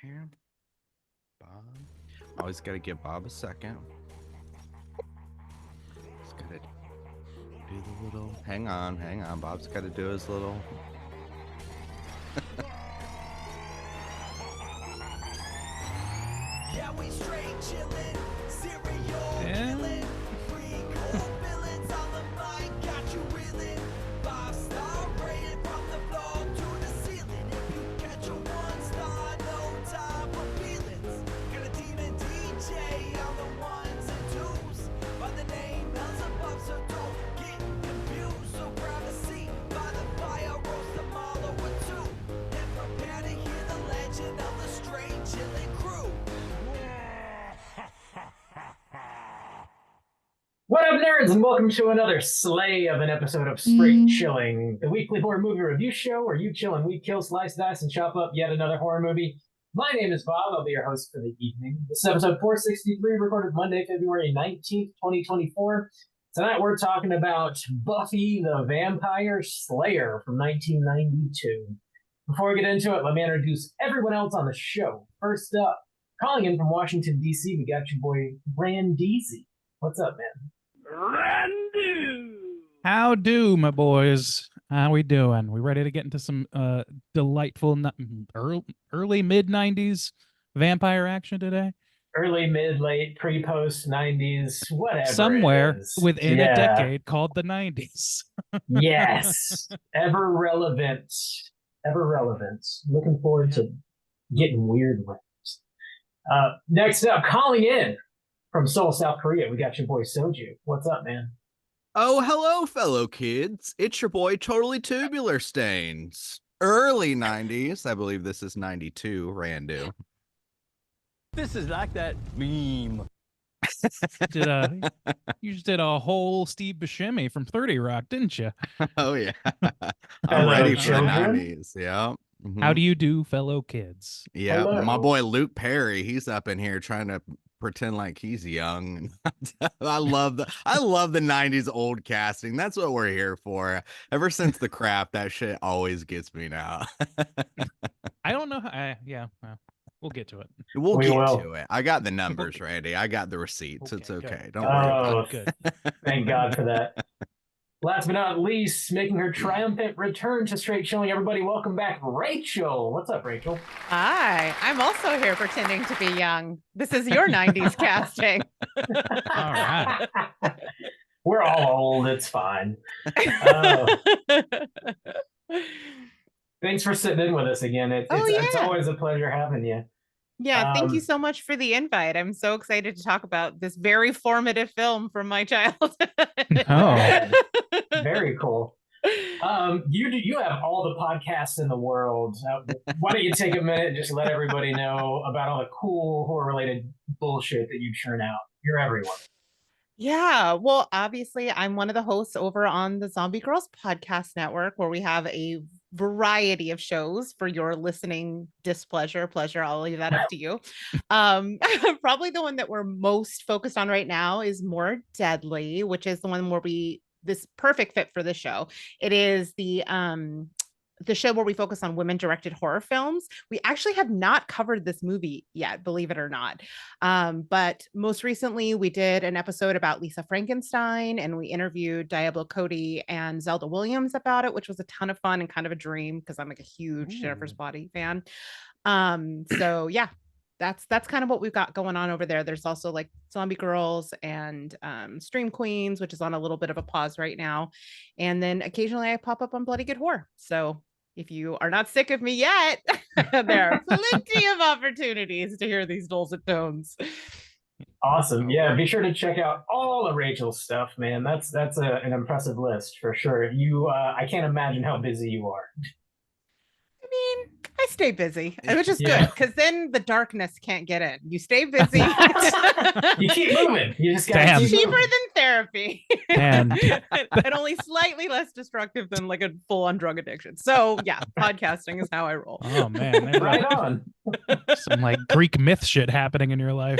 Here. Bob. Always got to give Bob a second. He's got to do the little. Hang on. Bob's got to do his little. Yeah, we straight chillin', serial Yeah. killin', free cool villains on the mic, got you reelin', 5-star rated from the floor to the ceiling. If you catch a 1-star, no time for feelings. Got a demon DJ on the ones and twos, by the name Beelzebub, so don't get confused. So grab a seat by the fire, roast them all over two, and prepare to hear the legend of the straight chillin' crew. What up, nerds, and welcome to another slay of an episode of Straight Chilling, the weekly horror movie review show where you chill and we kill, slice, dice, and chop up yet another horror movie. My name is Bob. I'll be your host for the evening. This is episode 463, recorded Monday, February 19th, 2024. Tonight we're talking about Buffy the Vampire Slayer from 1992. Before we get into it, let me introduce everyone else on the show. First up, calling in from Washington, D.C., we got your boy, Brandeezy. What's up, man? How do, my boys? How we doing? We ready to get into some delightful early mid-90s vampire action today? Early, mid, late, pre, post, 90s, whatever. Somewhere it is. within Yeah. a decade called the 90s. Yes. Ever relevant. Ever relevant. Looking forward to getting weird with it. Next up, calling in from Seoul, South Korea, we got your boy Soju. What's up, man? Oh, hello, fellow kids. It's your boy, Totally Tubular Stains. Early 90s. I believe this is 92, Randu. This is like that meme. You just did a whole Steve Buscemi from 30 Rock, didn't you? Oh, yeah. I'm Hello, ready for the children. 90s. Yeah. How do you do, fellow kids? Yeah, Hello. my boy Luke Perry, he's up in here trying to pretend like he's young. I love the 90s old casting. That's what we're here for. Ever since The Craft, that shit always gets me now. I don't know how. We'll get to it. We'll We get will. to it. I got the numbers, Randy. I got the receipts. It's Okay, okay. good. Don't worry about Oh, it. Good. thank God for that. Last but not least, making her triumphant return to Straight Chilling, everybody, welcome back, Rachel. What's up, Rachel? Hi, I'm also here pretending to be young. This is your 90s casting. All right. We're all old. It's fine. Thanks for sitting in with us again. It's yeah. always a pleasure having you. Yeah, thank you Um, so much for the invite. I'm so excited to talk about this very formative film from my childhood. Oh. Very cool. You have all the podcasts in the world. Why don't you take a minute and just let everybody know about all the cool horror-related bullshit that you churn out? You're everyone. Yeah, well, obviously, I'm one of the hosts over on the Zombie Girls Podcast Network, where we have a variety of shows for your listening displeasure, pleasure. I'll leave that up to you. Probably the one that we're most focused on right now is More Deadly, which is the one where this perfect fit for the show. It is the show where we focus on women-directed horror films. We actually have not covered this movie yet, believe it or not. But most recently, we did an episode about Lisa Frankenstein, and we interviewed Diablo Cody and Zelda Williams about it, which was a ton of fun and kind of a dream because I'm like a huge Jennifer's Body fan. So yeah, that's kind of what we've got going on over there. There's also like Zombie Girls and Stream Queens, which is on a little bit of a pause right now. And then occasionally I pop up on Bloody Good Horror. So if you are not sick of me yet, there are plenty of opportunities to hear these dulcet tones. Awesome. Yeah, be sure to check out all of Rachel's stuff, man. That's an impressive list for sure. I can't imagine how busy you are. I mean, I stay busy, which is Yeah. good because then the darkness can't get in. You stay busy. You keep moving. You just got Damn. to keep Cheaper moving. than therapy. Man. and only slightly less destructive than like a full-on drug addiction. So yeah, podcasting is how I roll. Oh man, there's Right on. some like Greek myth shit happening in your life.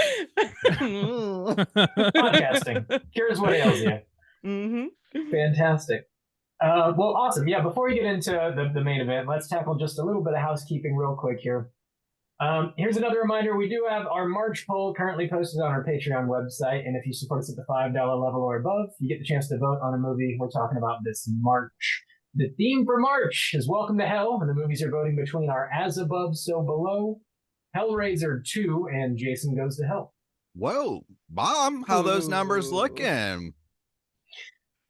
Podcasting. Here's what ails you. Mm-hmm. Fantastic. Well, awesome. Yeah, before we get into the main event, let's tackle just a little bit of housekeeping real quick here. Here's another reminder. We do have our March poll currently posted on our Patreon website. And if you support us at the $5 level or above, you get the chance to vote on a movie we're talking about this March. The theme for March is Welcome to Hell, and the movies are voting between our As Above, So Below, Hellraiser 2, and Jason Goes to Hell. Whoa, Mom, how those numbers Ooh. looking?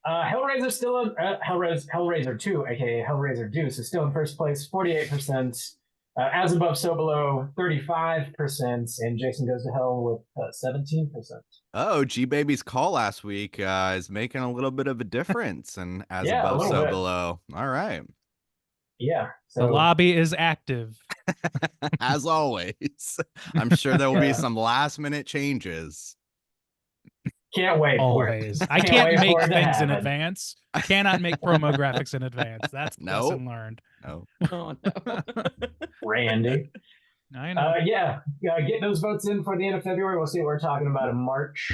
Hellraiser still Hellraiser 2, aka Hellraiser Deuce, is still in first place, 48%. As Above, So Below, 35%, and Jason Goes to Hell with 17%. Oh, G Baby's call last week is making a little bit of a difference, and As Yeah, a Above, little So bit. Below. All right. Yeah. The So lobby is active. As always, I'm sure there will be Yeah. some last minute changes. can't wait for it. Always. I Can't can't wait make for it to things in happen. advance. I cannot make promo graphics in advance. That's Nope. lesson learned. No. Oh no. Randy. I know. Yeah, get those votes in for the end of February. We'll see what we're talking about in March.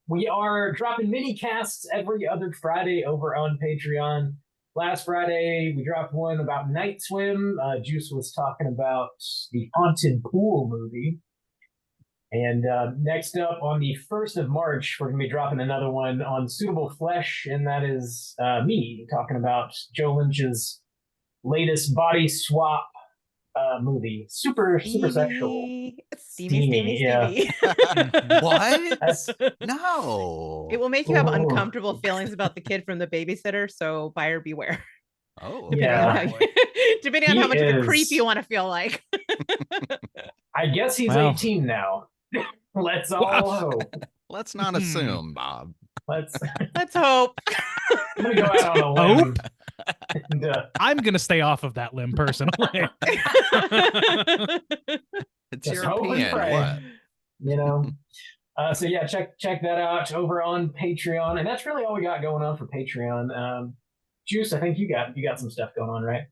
We are dropping mini casts every other Friday over on Patreon. Last Friday, we dropped one about Night Swim. Juice was talking about the Haunted Pool movie. And next up on the 1st of March, we're going to be dropping another one on Suitable Flesh, and that is me talking about Joe Lynch's latest body swap movie. Super sexual. Steamy, yeah. What? That's, No. It will make you have Ooh. uncomfortable feelings about the kid from The Babysitter, so buyer beware. Oh. Depending Yeah. on depending on He how much of a is- creep you want to feel like. I guess he's Wow. 18 now. Let's all hope. Let's not assume, Bob. Let's. Let's hope. I'm gonna go out on a limb. And, I'm going to stay off of that limb personally. It's Just hope and European. pray. What? you know. So yeah, check that out over on Patreon, and that's really all we got going on for Patreon. Juice, I think you got some stuff going on, right?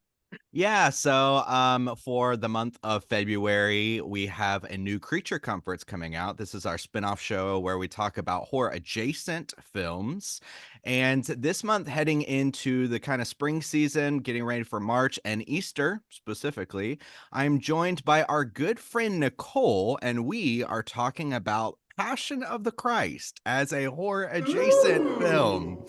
Yeah, so for the month of February, we have a new Creature Comforts coming out. This is our spin-off show where we talk about horror adjacent films. And this month, heading into the kind of spring season, getting ready for March and Easter specifically, I'm joined by our good friend Nicole, and we are talking about Passion of the Christ as a horror adjacent film.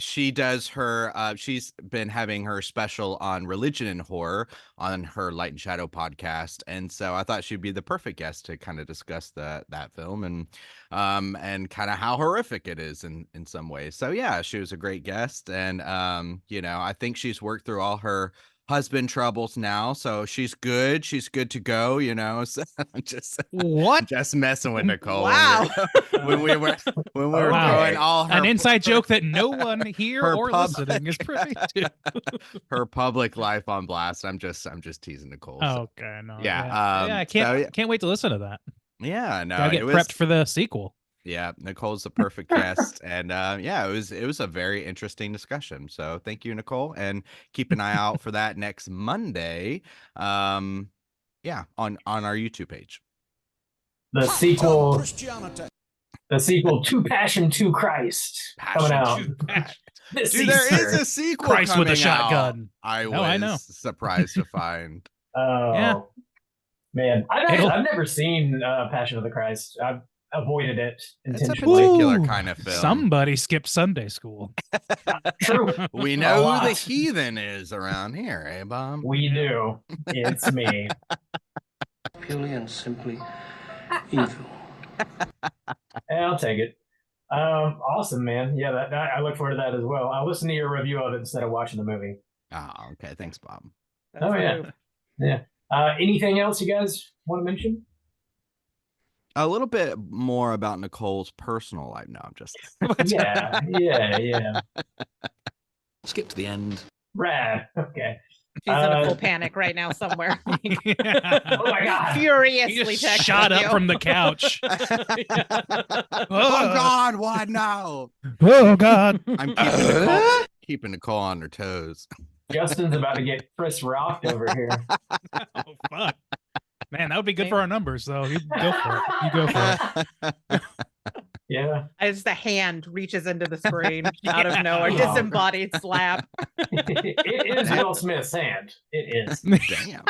She does her she's been having her special on religion and horror on her Light and Shadow podcast, and so I thought she'd be the perfect guest to kind of discuss that film and kind of how horrific it is in some ways. So yeah, she was a great guest, and I think she's worked through all her husband troubles now, so she's good to go, so I'm just messing with Nicole. Wow. when we were Wow. throwing all her An inside joke that no one here her or public- listening is privy to. her public life on blast. I'm just teasing Nicole. So, Okay, no. Yeah, I so, can't wait to listen to that. yeah, no, Gotta get it was prepped for the sequel. yeah, Nicole's the perfect guest, and it was a very interesting discussion. So thank you, Nicole, and keep an eye out for that next Monday. On our YouTube page. The sequel to Passion to Christ coming out. This Dude, there Easter. is a sequel Christ with a coming out. shotgun. I No, I know. was surprised to find. Oh Yeah. man, It'll- I've never seen Passion of the Christ. I've avoided it It's a intentionally. particular Ooh, kind of film. Somebody skipped Sunday school. True, We A know who lot. the heathen is around here, eh, Bob? we do. It's me. Purely and simply evil. I'll take it. Awesome, man. Yeah, that I look forward to that as well. I'll listen to your review of it instead of watching the movie. Oh, okay. Thanks, Bob. That's Oh the yeah, move. yeah. Anything else you guys want to mention? A little bit more about Nicole's personal life. No, I'm just. Yeah. Skip to the end. Rad. Okay. She's in a full panic right now somewhere. Oh my god. He Furiously just texting shot up you. from the couch. Oh God! What? No! Oh God! I'm keeping Nicole on her toes. Justin's about to get Chris rocked over here. Oh fuck! Man, that would be good for our numbers. So you go for it. You go for it. Yeah. As the hand reaches into the screen out of Yeah. nowhere, Oh. disembodied slap. It is Will Smith's hand. It is. Damn.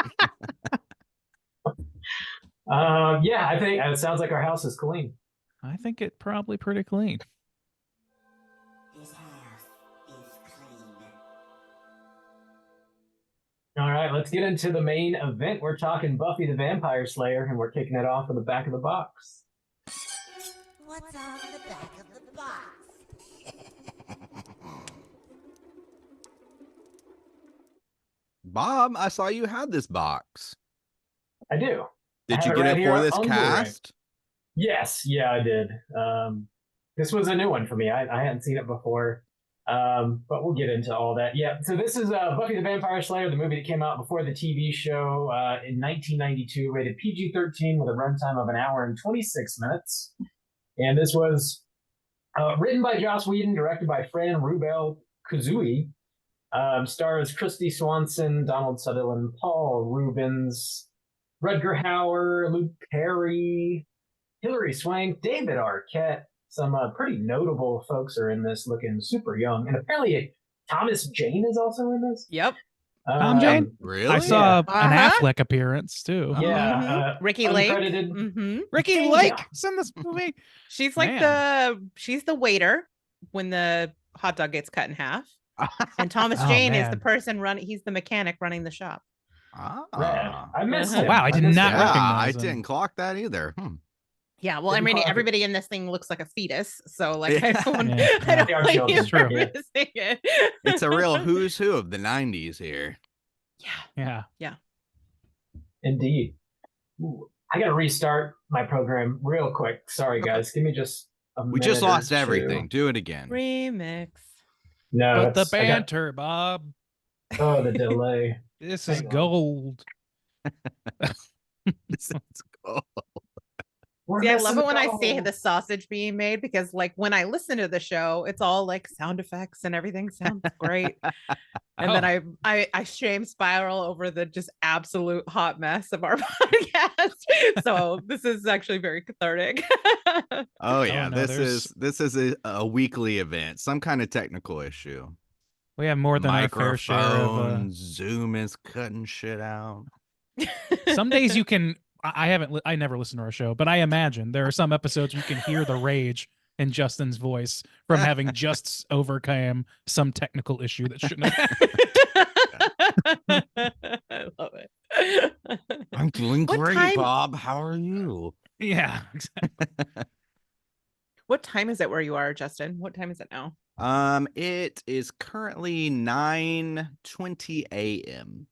Yeah, I think it sounds like our house is clean. I think it probably pretty clean. This house is clean. All right, let's get into the main event. We're talking Buffy the Vampire Slayer, and we're kicking it off with the back of the box. What's on the back of the box? Bob, I saw you had this box. I do. Did I you have get right it here for this on Blu-ray. cast? Yes, yeah, I did. This was a new one for me. I hadn't seen it before, but we'll get into all that. Yeah, so this is Buffy the Vampire Slayer, the movie that came out before the TV show in 1992, rated PG-13 with a runtime of 1 hour and 26 minutes. And this was written by Joss Whedon, directed by Fran Rubel Kuzui. Stars Christy Swanson, Donald Sutherland, Paul Rubens, Rutger Hauer, Luke Perry, Hilary Swank, David Arquette. Some pretty notable folks are in this, looking super young. And apparently Thomas Jane is also in this. Yep. Tom Jane? Really? I saw an Uh-huh. Affleck appearance too. Yeah. Ricky Lake. uncredited. Ricky Yeah. Lake's in this movie. She's like she's the waiter when the hot dog gets cut in half. And Thomas Oh, Jane is the man. person running. He's the mechanic running the shop. Rad. I missed Oh, him. wow, I did missed not him. Yeah, recognize I him. didn't clock that either. Yeah, well, I Didn't mean, call it- everybody in this thing looks like a fetus, so like Yeah. I don't, Yeah, I don't They are blame you children. for True. missing it. It's a real who's who of the 90s here. Yeah. Indeed. Ooh, I got to restart my program real quick. Sorry, guys. Give me just a minute. We just or lost two. everything. Do it again. Remix. No, But the it's- I got- banter, Bob. oh, the delay. This is Hang on. gold. This is cool. We're See, I missing love it when I see gold. the sausage being made because, like, when I listen to the show, it's all like sound effects and everything sounds great. And then I shame spiral over the just absolute hot mess of our podcast. So this is actually very cathartic. Oh yeah, no, this is a weekly event. Some kind of technical issue. We have more than our fair share of. Microphone, Zoom is cutting shit out. Some days you can. I never listen to our show, but I imagine there are some episodes you can hear the rage in Justin's voice from having just overcome some technical issue that shouldn't have happened. I love it. I'm doing What great, time- Bob. How are you? Yeah, exactly. What time is it where you are, Justin? What time is it now? It is currently 9:20 a.m.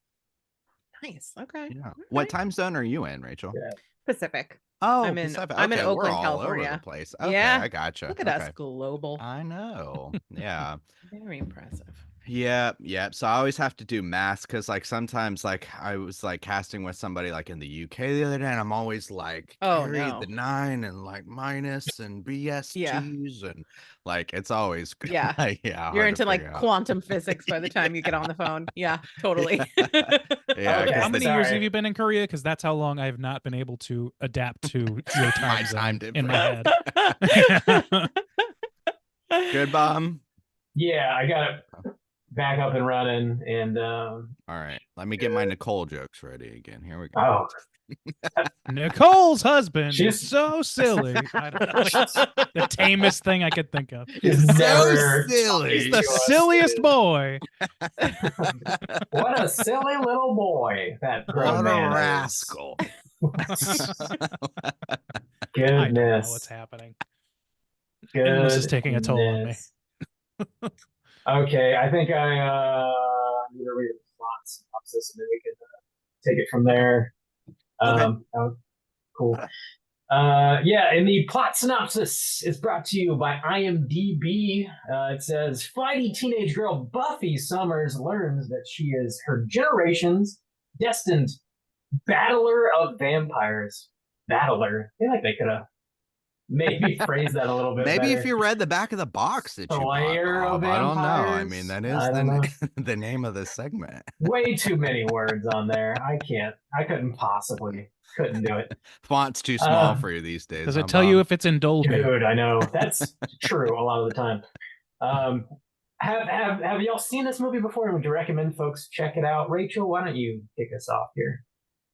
Nice. Okay. Yeah. All What right. time zone are you in, Rachel? Yeah. Pacific. Oh, I'm in- Pacific. I'm in Okay, we're Oakland, all over California. the place. Okay, Yeah. I gotcha. Look at okay. us, global. I know. Yeah. Very impressive. Yeah, yeah. So I always have to do math because, like, sometimes, like, I was like casting with somebody like in the UK the other day, and I'm always like, Oh, carry no. the 9 and like minus and BSGs Yeah. and like it's always Yeah. yeah. You're hard to into like figure out. quantum physics by the time you get on the phone. Yeah, totally. Yeah, Okay. 'cause How many the- years Sorry. have you been in Korea? Because that's how long I have not been able to adapt to your time zone time in my head. Good, Bob. Yeah, I got it back up and running. And All right, let me get my Nicole jokes ready again. Here we go. oh, Nicole's husband She's- is so silly. I don't know. It's the tamest thing I could think of. it's So never silly. He's talking the to us. silliest boy. What a silly little boy that What grown a man is. rascal. I don't know Goodness. what's happening. Goodness. is taking a toll on me. Okay, I think I need to read the plot synopsis and then we can take it from there. Oh, cool. Yeah, and the plot synopsis is brought to you by IMDb. It says, flighty teenage girl Buffy Summers learns that she is her generation's destined battler of vampires. Battler. I feel like they could have maybe phrased that a little bit Maybe better. if you read the back of the box that you bought, Slayer of Bob, I don't know. I vampires? mean, that I is don't know. the name of this segment. Way too many words on there. I couldn't do it. Font's too small Um, for you these days. Does huh, it tell you Bob? if it's in Dolby? Dude, I know. That's true a lot of the time. Have y'all seen this movie before? Would you recommend folks check it out? Rachel, why don't you kick us off here?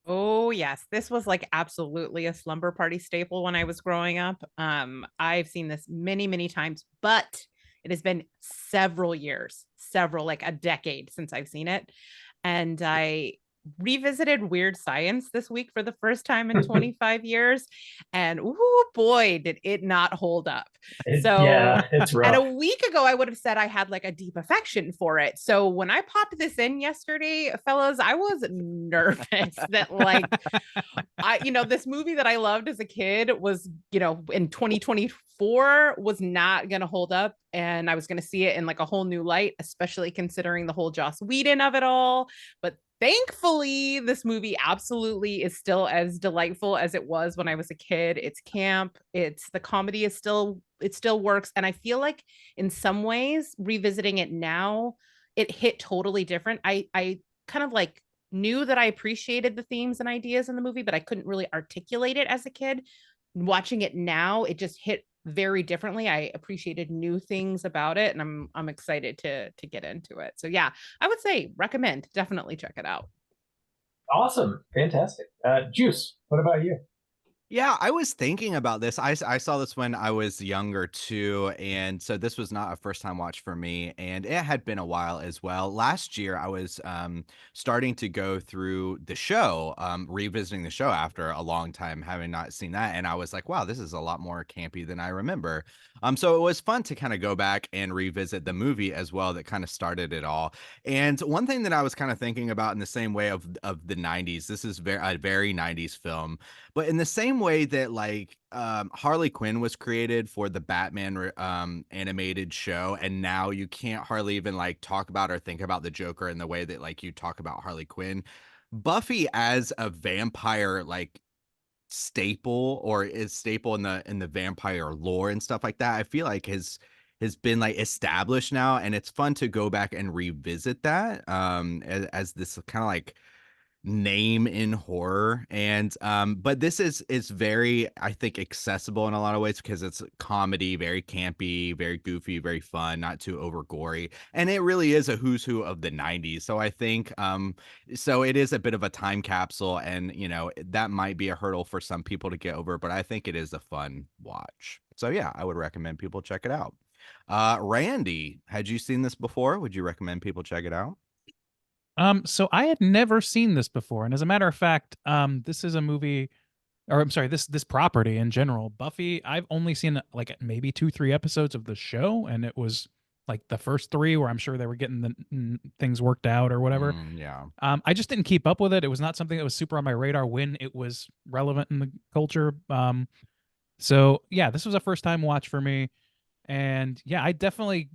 Oh yes, this was like absolutely a slumber party staple when I was growing up. I've seen this many, many times, but it has been several years, several like a decade since I've seen it. And I revisited Weird Science this week for the first time in 25 years. And oh boy, did it not hold up. So, Yeah, it's and a rough. week ago, I would have said I had like a deep affection for it. So when I popped this in yesterday, fellas, I was nervous that like this movie that I loved as a kid was, in 2024 was not going to hold up. And I was going to see it in like a whole new light, especially considering the whole Joss Whedon of it all. But thankfully, this movie absolutely is still as delightful as it was when I was a kid. It's camp. The comedy it still works. And I feel like in some ways, revisiting it now, it hit totally different. I kind of like knew that I appreciated the themes and ideas in the movie, but I couldn't really articulate it as a kid. Watching it now, it just hit very differently. I appreciated new things about it, and I'm excited to get into it. So yeah, I would say recommend. Definitely check it out. Awesome. Fantastic. Juice, what about you? Yeah, I was thinking about this. I saw this when I was younger too, and so this was not a first time watch for me, and it had been a while as well. Last year, I was starting to go through the show, revisiting the show after a long time having not seen that, and I was like, wow, this is a lot more campy than I remember. So it was fun to kind of go back and revisit the movie as well that kind of started it all. And one thing that I was kind of thinking about in the same way of the '90s, this is a very '90s film. But in the same way that like Harley Quinn was created for the Batman animated show, and now you can't hardly even like talk about or think about the Joker in the way that like you talk about Harley Quinn. Buffy as a vampire like staple, or is staple in the vampire lore and stuff like that, I feel like has been like established now, and it's fun to go back and revisit that as this kind of like name in horror. And but this is very, I think, accessible in a lot of ways because it's comedy, very campy, very goofy, very fun, not too over gory, and it really is a who's who of the '90s. So I think so it is a bit of a time capsule, and that might be a hurdle for some people to get over, but I think it is a fun watch. So yeah, I would recommend people check it out. Randy, had you seen this before? Would you recommend people check it out? So I had never seen this before, and as a matter of fact, this is a movie, or I'm sorry, this property in general, Buffy. I've only seen like maybe 2, 3 episodes of the show, and it was like the first 3 where I'm sure they were getting the things worked out or whatever. Yeah. I just didn't keep up with it. It was not something that was super on my radar when it was relevant in the culture. So yeah, this was a first time watch for me. And yeah, I definitely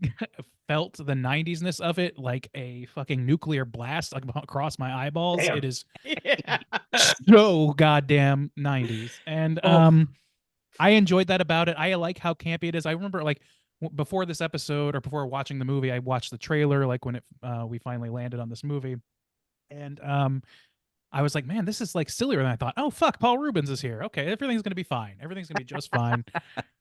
felt the '90s-ness of it like a fucking nuclear blast like across my eyeballs. Damn. It is Yeah. so goddamn '90s. And I enjoyed that about it. I like how campy it is. I remember like before this episode, or before watching the movie, I watched the trailer like when we finally landed on this movie. And I was like, man, this is like sillier than I thought. Oh fuck, Paul Rubens is here. Okay, everything's gonna be fine. Everything's gonna be just fine.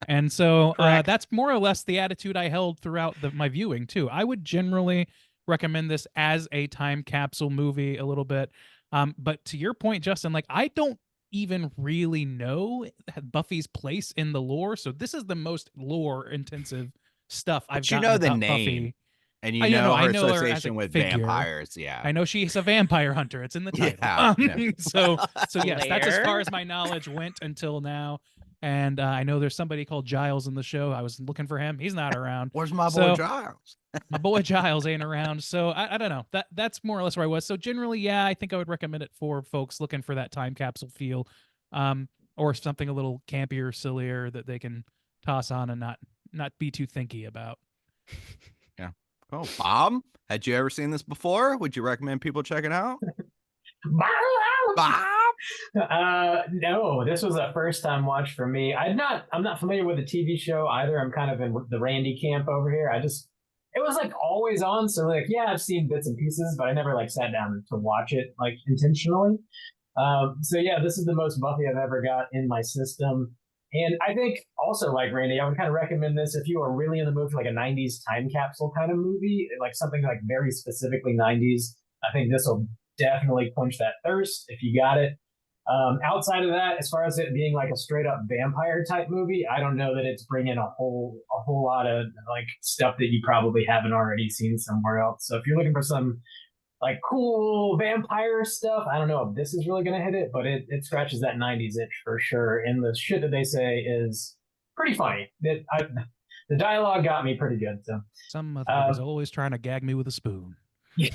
And so Correct. that's more or less the attitude I held throughout my viewing too. I would generally recommend this as a time capsule movie a little bit. But to your point, Justin, like I don't even really know Buffy's place in the lore. So this is the most lore intensive stuff I've But you gotten know the about name. Buffy. And I her know her as a association with figure. vampires. Yeah. I know she's a vampire hunter. It's in the title. Yeah, yeah. So yes, that's as Slayer. far as my knowledge went until now. And I know there's somebody called Giles in the show. I was looking for him. He's not around. Where's my boy So- Giles? My boy Giles ain't around. So I don't know. That's more or less where I was. So generally, yeah, I think I would recommend it for folks looking for that time capsule feel, or something a little campier, sillier that they can toss on and not be too thinky about. Yeah. Oh, Bob, had you ever seen this before? Would you recommend people check it out? Bob? No, this was a first time watch for me. I'm not familiar with the TV show either. I'm kind of in the Randy camp over here. It was like always on. So like, yeah, I've seen bits and pieces, but I never like sat down to watch it like intentionally. So yeah, this is the most Buffy I've ever got in my system. And I think also like Randy, I would kind of recommend this if you are really in the mood for like a 90s time capsule kind of movie, like something like very specifically 90s. I think this will definitely quench that thirst if you got it. Outside of that, as far as it being like a straight up vampire type movie, I don't know that it's bringing a whole lot of like stuff that you probably haven't already seen somewhere else. So if you're looking for some like cool vampire stuff, I don't know if this is really going to hit it, but it scratches that 90s itch for sure. And the shit that they say is pretty funny. The dialogue got me pretty good. So Some motherfucker's always trying to gag me with a spoon. yeah.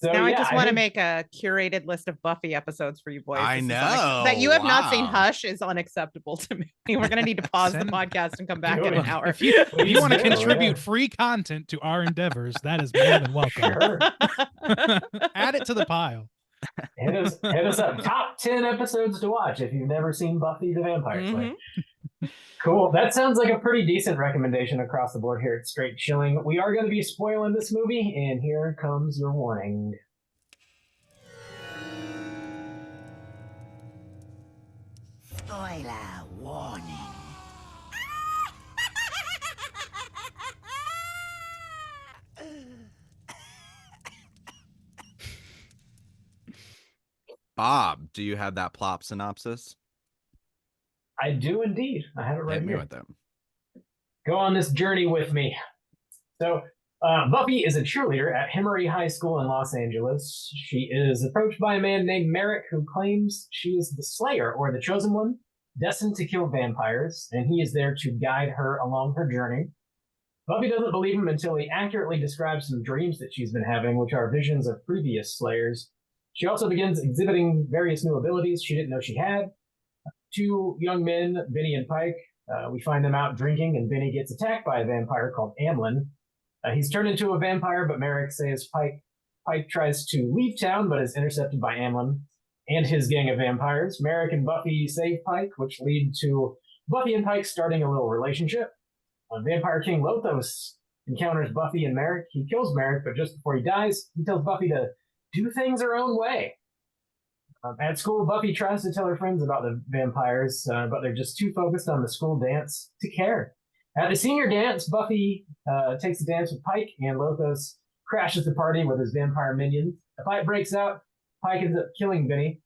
So, Now I yeah, just want to think- make a curated list of Buffy episodes for you boys. I This is know. that you have not seen Wow. Hush is unacceptable to me. We're gonna need to pause the Send- podcast and come back Do in an it. hour. If you Please want to do, contribute yeah. free content to our endeavors, that is more than welcome. Sure. Add it to the pile. Hit us up. Top 10 episodes to watch if you've never seen Buffy the Vampire Slayer. Cool. That sounds like a pretty decent recommendation across the board here at Straight Chilling. We are going to be spoiling this movie, and here comes your warning. Spoiler warning. Bob, do you have that plot synopsis? I do indeed. I have it right Hit me here. with them. Go on this journey with me. So, Buffy is a cheerleader at Hemery High School in Los Angeles. She is approached by a man named Merrick who claims she is the Slayer, or the Chosen One, destined to kill vampires, and he is there to guide her along her journey. Buffy doesn't believe him until he accurately describes some dreams that she's been having, which are visions of previous Slayers. She also begins exhibiting various new abilities she didn't know she had. Two young men, Benny and Pike, we find them out drinking, and Benny gets attacked by a vampire called Amlin. He's turned into a vampire, but Merrick says Pike tries to leave town, but is intercepted by Amlin and his gang of vampires. Merrick and Buffy save Pike, which lead to Buffy and Pike starting a little relationship. Vampire King Lothos encounters Buffy and Merrick. He kills Merrick, but just before he dies, he tells Buffy to do things her own way. At school, Buffy tries to tell her friends about the vampires, but they're just too focused on the school dance to care. At the senior dance, Buffy takes a dance with Pike, and Lothos crashes the party with his vampire minions. A fight breaks out. Pike ends up killing Benny.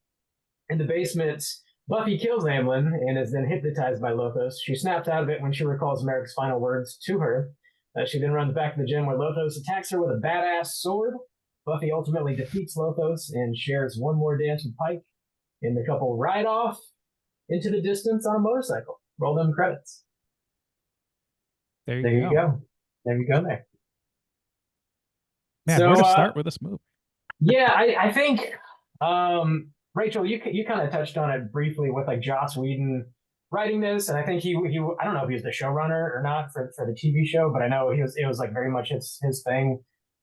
In the basement, Buffy kills Amlin and is then hypnotized by Lothos. She snaps out of it when she recalls Merrick's final words to her. She then runs back to the gym where Lothos attacks her with a badass sword. Buffy ultimately defeats Lothos and shares one more dance with Pike, and the couple ride off into the distance on a motorcycle. Roll them credits. There There you go. There you go there. Man, So, where to start with this movie? Yeah, I think Rachel, you kind of touched on it briefly with like Joss Whedon writing this, and I think he I don't know if he was the showrunner or not for the TV show, but I know it was like very much his thing.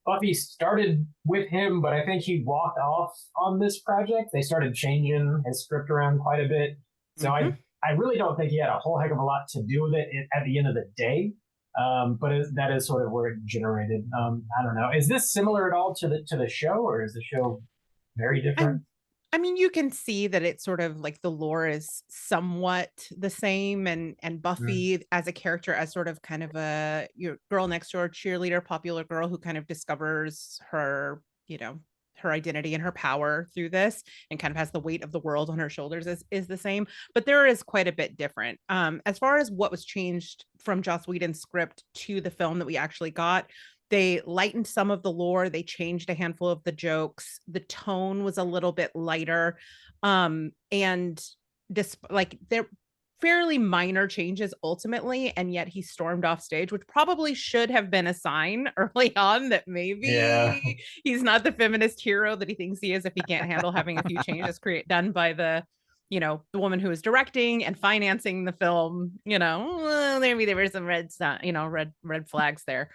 Buffy started with him, but I think he walked off on this project. They started changing his script around quite a bit, so I really don't think he had a whole heck of a lot to do with it at the end of the day. But that is sort of where it generated. I don't know. Is this similar at all to the show, or is the show very different? I mean, you can see that it's sort of like the lore is somewhat the same, and Buffy as a character, as sort of kind of a girl next door cheerleader, popular girl who kind of discovers her, her identity and her power through this, and kind of has the weight of the world on her shoulders is the same, but there is quite a bit different. As far as what was changed from Joss Whedon's script to the film that we actually got, they lightened some of the lore. They changed a handful of the jokes. The tone was a little bit lighter. And like they're fairly minor changes ultimately. And yet he stormed off stage, which probably should have been a sign early on that maybe he's not the feminist hero that he thinks he is if he can't handle having a few changes done by the woman who is directing and financing the film. Maybe there were some red flags there.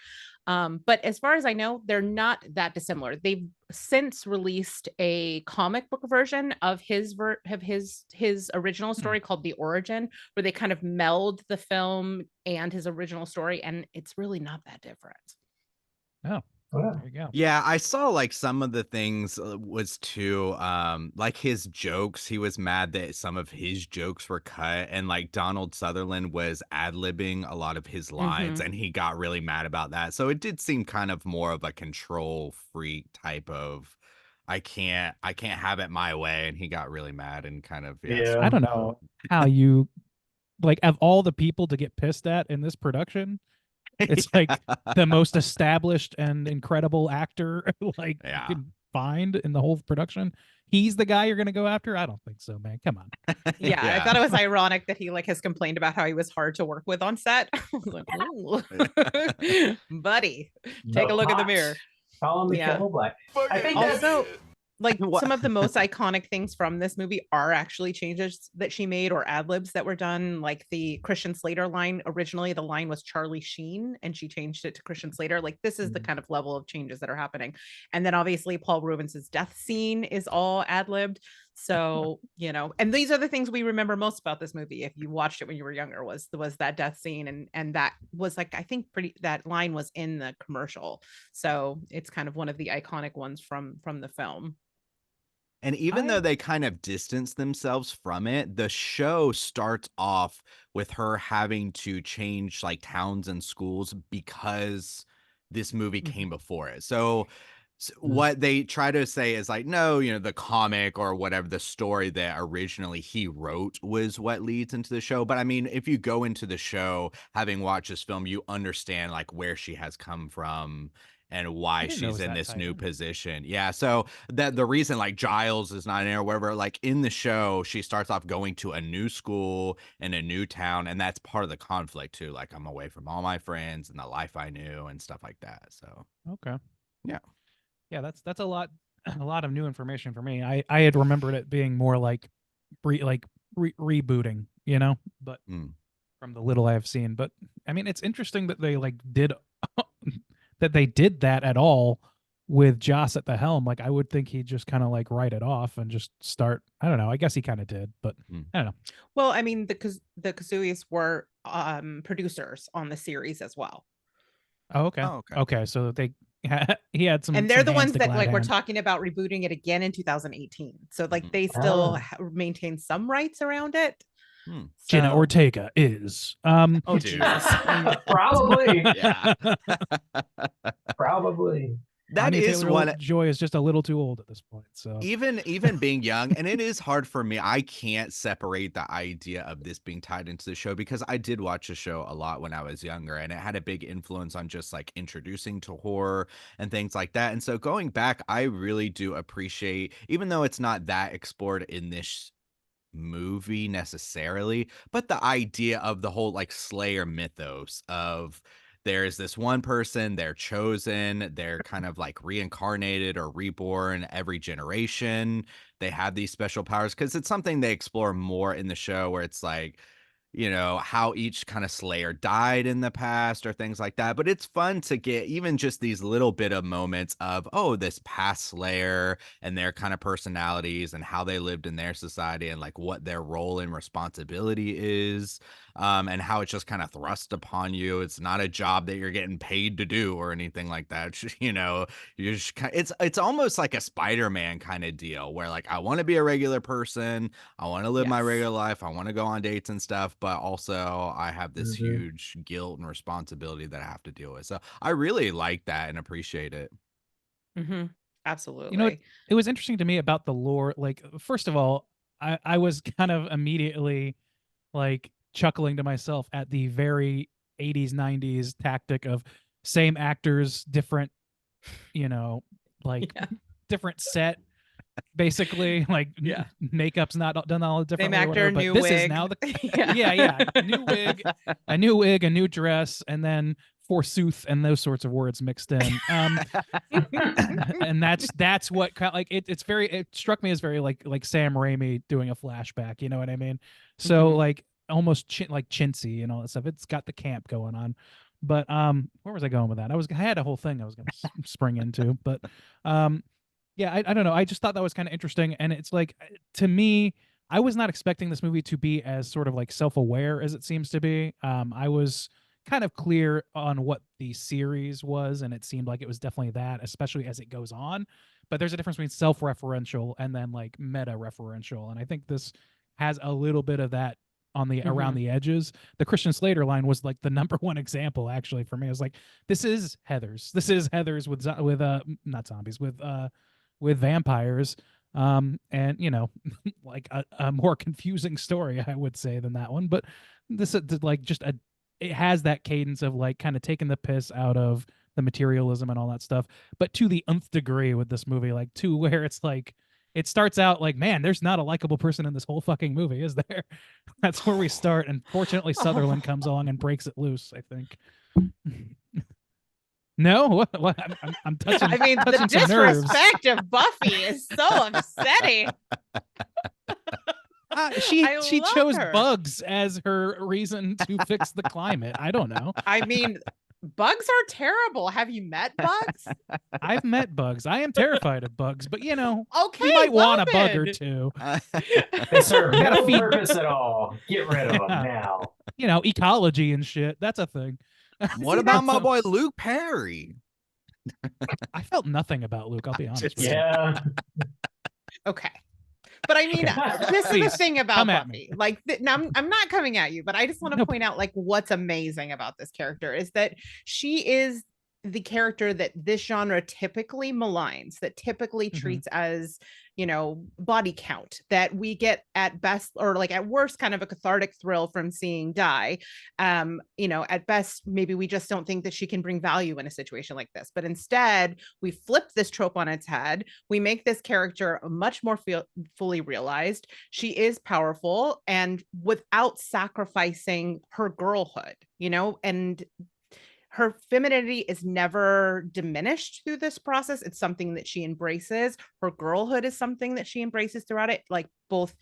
But as far as I know, they're not that dissimilar. They've since released a comic book version of his original story called The Origin, where they kind of meld the film and his original story, and it's really not that different. Oh, There you go. Yeah, I saw like some of the things was too like his jokes. He was mad that some of his jokes were cut, and like Donald Sutherland was ad-libbing a lot of his lines, and he got really mad about that. So it did seem kind of more of a control freak type of I can't have it my way, and he got really mad and kind of I don't know how you like of all the people to get pissed at in this production. It's like the most established and incredible actor like you can find in the whole production. He's the guy you're gonna go after? I don't think so, man. Come on. Yeah, I thought it was ironic that he like has complained about how he was hard to work with on set. I was like, ooh, buddy, take a look in the mirror. Call him the kettle black. I think also like some of the most iconic things from this movie are actually changes that she made or ad libs that were done. Like the Christian Slater line, originally the line was Charlie Sheen and she changed it to Christian Slater. Like this is the kind of level of changes that are happening. And then obviously Paul Rubens's death scene is all ad libbed. So, you know, and these are the things we remember most about this movie. If you watched it when you were younger, was that death scene. And that was like, I think that line was in the commercial. So it's kind of one of the iconic ones from the film. And even though they kind of distance themselves from it, the show starts off with her having to change like towns and schools because this movie came before it. So what they try to say is like, no, you know, the comic or whatever, the story that originally he wrote was what leads into the show. But I mean, if you go into the show, having watched this film, you understand like where she has come from and why she's in this new position. Yeah. So that the reason like Giles is not in there or whatever, like in the show, she starts off going to a new school in a new town. And that's part of the conflict too. Like I'm away from all my friends and the life I knew and stuff like that. So, okay. Yeah. Yeah. That's a lot of new information for me. I had remembered it being more like rebooting, you know, but from the little I've seen, but I mean, it's interesting that they like did that they did that at all with Joss at the helm. Like I would think he'd just kind of like write it off and just start. I don't know. I guess he kind of did, but I don't know. Well, I mean, the Kazuis were producers on the series as well. Oh, okay. Okay. So he had some, and they're the ones that like we're talking about rebooting it again in 2018. So like they still maintain some rights around it. Jenna Ortega is oh Jesus. Probably. Yeah. Probably. That is one. Joy is just a little too old at this point. So even being young, and it is hard for me. I can't separate the idea of this being tied into the show because I did watch the show a lot when I was younger, and it had a big influence on just like introducing to horror and things like that. And so going back, I really do appreciate, even though it's not that explored in this movie necessarily, but the idea of the whole like Slayer mythos of there's this one person, they're chosen, they're kind of like reincarnated or reborn every generation. They have these special powers because it's something they explore more in the show where it's like, you know, how each kind of Slayer died in the past or things like that. But it's fun to get even just these little bit of moments of, oh, this past Slayer and their kind of personalities and how they lived in their society and like what their role and responsibility is. And how it's just kind of thrust upon you. It's not a job that you're getting paid to do or anything like that. You know, you just it's almost like a Spider-Man kind of deal where like, I want to be a regular person. I want to live my regular life. I want to go on dates and stuff, but also I have this huge guilt and responsibility that I have to deal with. So I really like that and appreciate it. Absolutely. You know, it was interesting to me about the lore. Like, first of all, I was kind of immediately like chuckling to myself at the very 80s 90s tactic of same actors, different, you know, like different set, basically, like makeup's not done all the different same actor, but new this wig. is now the new wig, a new dress, and then forsooth and those sorts of words mixed in. And that's what kind of, like it struck me as very like Sam Raimi doing a flashback, you know what I mean? So like almost like chintzy and all that stuff. It's got the camp going on. But where was I going with that? I had a whole thing I was going to spring into, but yeah, I don't know. I just thought that was kind of interesting, and it's like, to me, I was not expecting this movie to be as sort of like self-aware as it seems to be. I was kind of clear on what the series was, and it seemed like it was definitely that, especially as it goes on. But there's a difference between self-referential and then like meta-referential, and I think this has a little bit of that on the around the edges. The Christian Slater line was like the number one example actually for me. I was like, this is Heathers. This is Heathers with not zombies, with vampires. And you know, like a more confusing story, I would say, than that one. But this is like just it has that cadence of like kind of taking the piss out of the materialism and all that stuff, but to the nth degree with this movie, like to where it's like it starts out like, man, there's not a likable person in this whole fucking movie, is there? That's where we start, and fortunately Sutherland comes along and breaks it loose, I think. No, what? I'm touching. I mean, the touching some nerves. disrespect of Buffy is so upsetting. She love chose her. bugs as her reason to fix the climate. I don't know. I mean, bugs are terrible. Have you met bugs? I've met bugs. I am terrified of bugs, but you know, Okay, you might well want a bug or then. two. They serve Gotta no feed- purpose at all. Get rid of them Yeah. now. You know, ecology and shit. That's a thing. What about my boy Luke Perry? I felt nothing about Luke. I'll be honest. with you. Yeah. Okay. But I mean, this is the Please, thing about come at Buffy. Like, now I'm not coming at you, but I just want to Nope. point out, like, what's amazing about this character is that she is the character that this genre typically maligns, that typically Mhm. treats as, you know, body count, that we get at best, or like at worst, kind of a cathartic thrill from seeing die. You know, at best, maybe we just don't think that she can bring value in a situation like this. But instead, we flip this trope on its head. We make this character much more fully realized. She is powerful and without sacrificing her girlhood, you know, and her femininity is never diminished through this process. It's something that she embraces. Her girlhood is something that she embraces throughout it, like both,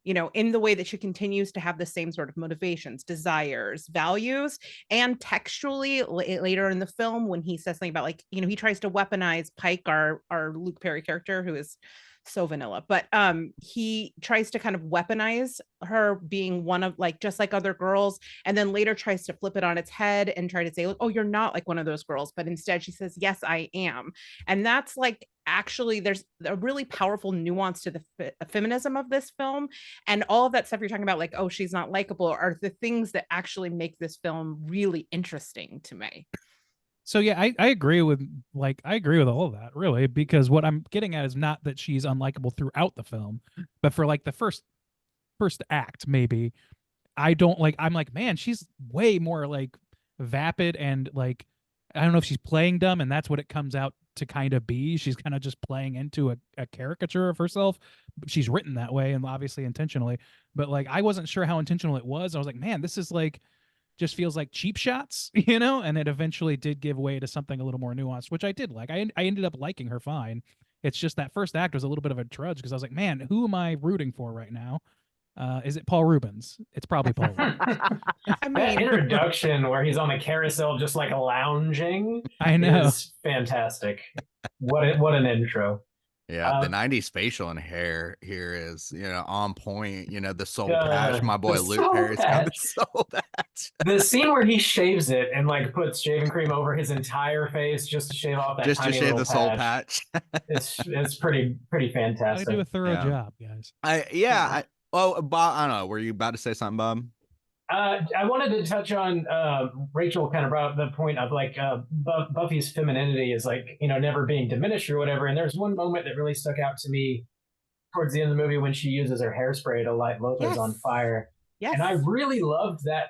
you know, in the way that she continues to have the same sort of motivations, desires, values, and textually later in the film when he says something about, like, you know, he tries to weaponize Pike, our Luke Perry character, who is so vanilla, but he tries to kind of weaponize her being one of, like, just like other girls, and then later tries to flip it on its head and try to say, look, oh, you're not like one of those girls, but instead she says, yes, I am. And that's like, actually, there's a really powerful nuance to the feminism of this film, and all of that stuff you're talking about, like, oh, she's not likable, are the things that actually make this film really interesting to me. So yeah, I agree with all of that, really, because what I'm getting at is not that she's unlikable throughout the film, but for like the first act, maybe I'm like, man, she's way more like vapid, and like I don't know if she's playing dumb, and that's what it comes out to kind of be. She's kind of just playing into a caricature of herself. She's written that way, and obviously intentionally, but like I wasn't sure how intentional it was. I was like, man, this is like, just feels like cheap shots, you know, and it eventually did give way to something a little more nuanced, which I did like. I ended up liking her fine. It's just that first act was a little bit of a trudge, because I was like, man, who am I rooting for right now? Is it Paul Rubens? It's probably Paul Rubens. I That mean, introduction where he's on the carousel just like lounging I know. is fantastic. What an intro. Yeah, the 90s facial and hair here is, you know, on point. You know, the soul patch, my The boy Luke soul Perry's got the patch. soul patch. The scene where he shaves it and like puts shaving cream over his entire face just to shave off that Just to tiny shave little the soul patch. It's pretty I fantastic. do a thorough Yeah. job, guys. Bob, I don't know. Were you about to say something, Bob? I wanted to touch on Rachel kind of brought up the point of like Buffy's femininity is like, you know, never being diminished or whatever. And there's one moment that really stuck out to me towards the end of the movie when she uses her hairspray to light Lopez Yes. on fire. yes. And I really loved that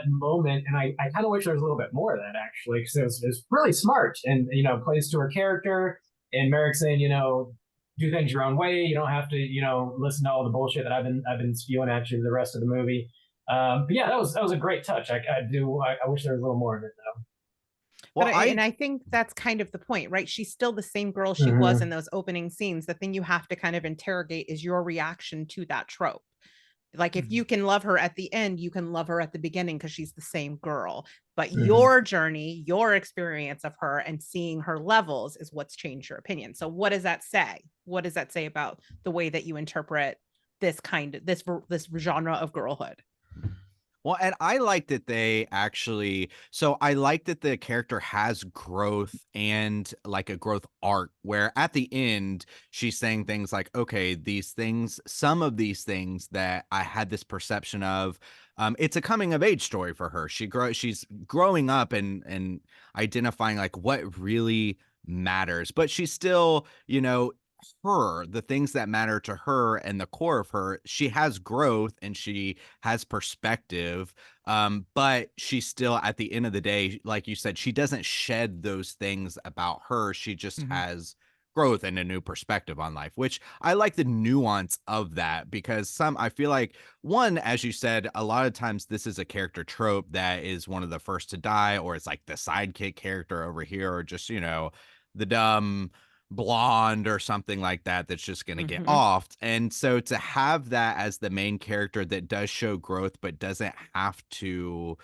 moment. And I kind of wish there was a little bit more of that, actually, because it was really smart and, you know, plays to her character. And Merrick saying, you know, do things your own way. You don't have to, you know, listen to all the bullshit that I've been spewing at you the rest of the movie. But yeah, that was a great touch. I wish there was a little more of it though. Well, But and I think that's kind of the point, right? She's still the same girl she was in those opening scenes. The thing you have to kind of interrogate is your reaction to that trope. Like, if you can love her at the end, you can love her at the beginning because she's the same girl. But your journey, your experience of her and seeing her levels is what's changed your opinion. So what does that say? What does that say about the way that you interpret this genre of girlhood? Well, and I like that they actually, so I like that the character has growth and like a growth arc where at the end she's saying things like, okay, these things, some of these things that I had this perception of, it's a coming of age story for her. She's growing up and identifying like what really matters, but she's still, the things that matter to her and the core of her, she has growth and she has perspective, but she's still at the end of the day, like you said, she doesn't shed those things about her. She just Mhm. has growth and a new perspective on life, which I like the nuance of that because I feel like one, as you said, a lot of times this is a character trope that is one of the first to die, or it's like the sidekick character over here, or just, the dumb blonde or something like that that's just going to get Mhm. off. And so to have that as the main character that does show growth but doesn't have to,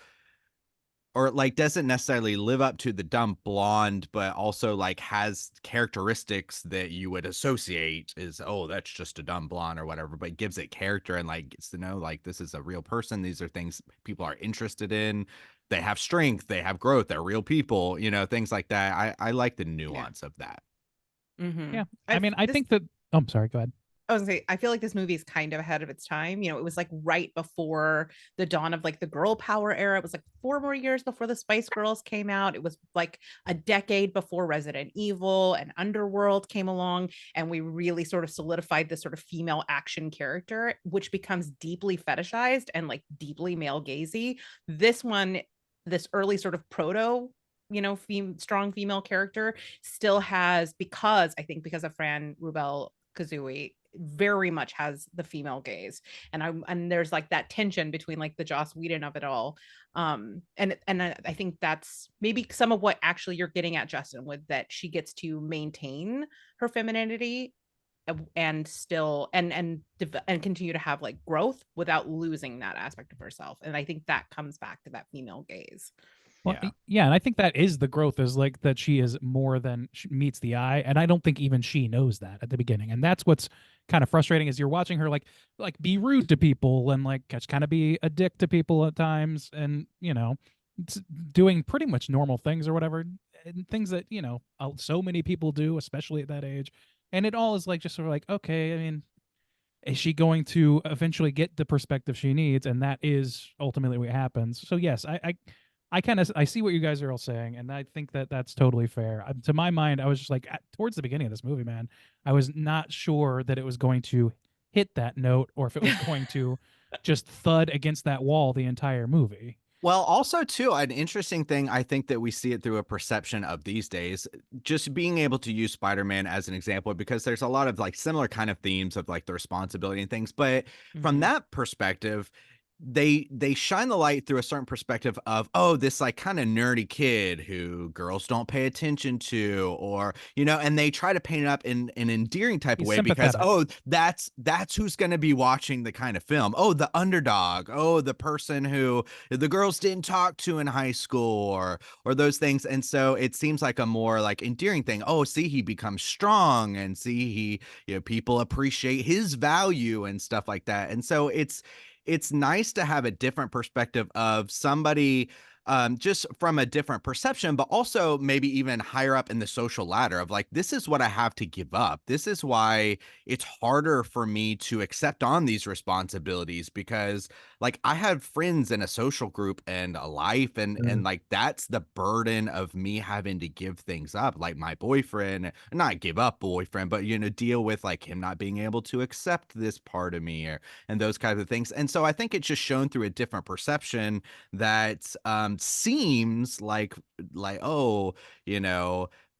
or like doesn't necessarily live up to the dumb blonde, but also like has characteristics that you would associate is, oh, that's just a dumb blonde or whatever, but gives it character and like gets to know like this is a real person, these are things people are interested in, they have strength, they have growth, they're real people, things like that. I like the Yeah. nuance of that. Yeah. Mm-hmm. I mean, I think that. Oh, I'm sorry. Go ahead. I was gonna say, I feel like this movie is kind of ahead of its time. It was like right before the dawn of like the girl power era. It was like 4 more years before the Spice Girls came out. It was like a decade before Resident Evil and Underworld came along. And we really sort of solidified this sort of female action character, which becomes deeply fetishized and like deeply male gazy. This one, this early sort of proto strong female character still has, because I think because of Fran Rubel Kazooie, very much has the female gaze, and there's like that tension between like the Joss Whedon of it all, and I think that's maybe some of what actually you're getting at, Justin, with that she gets to maintain her femininity and still and continue to have like growth without losing that aspect of herself, and I think that comes back to that female gaze. Well, Yeah. yeah, and I think that is the growth, is like that she is more than meets the eye, and I don't think even she knows that at the beginning, and that's what's kind of frustrating is you're watching her like be rude to people and like just kind of be a dick to people at times, and doing pretty much normal things or whatever, and things that so many people do, especially at that age, and it all is like just sort of like, okay, I mean, is she going to eventually get the perspective she needs, and that is ultimately what happens. So yes, I kind of I see what you guys are all saying, and I think that that's totally fair. To my mind, I was just like towards the beginning of this movie, man, I was not sure that it was going to hit that note or if it was going to just thud against that wall the entire movie. Well, also too, an interesting thing, I think that we see it through a perception of these days, just being able to use Spider-Man as an example, because there's a lot of like similar kind of themes of like the responsibility and things. But from Mhm. that perspective, they shine the light through a certain perspective of, oh, this like kind of nerdy kid who girls don't pay attention to, or and they try to paint it up in an endearing type of He's way because, sympathetic. oh, that's who's going to be watching the kind of film, oh, the underdog, oh, the person who the girls didn't talk to in high school, or those things. And so it seems like a more like endearing thing. Oh, see, he becomes strong, and see, he people appreciate his value and stuff like that. And so it's nice to have a different perspective of somebody, just from a different perception, but also maybe even higher up in the social ladder of like, this is what I have to give up. This is why it's harder for me to accept on these responsibilities, because like I have friends in a social group and a life, and like that's the burden of me having to give things up, like my boyfriend, not give up boyfriend, but deal with like him not being able to accept this part of me, and those kinds of things. And so I think it's just shown through a different perception that seems like, oh,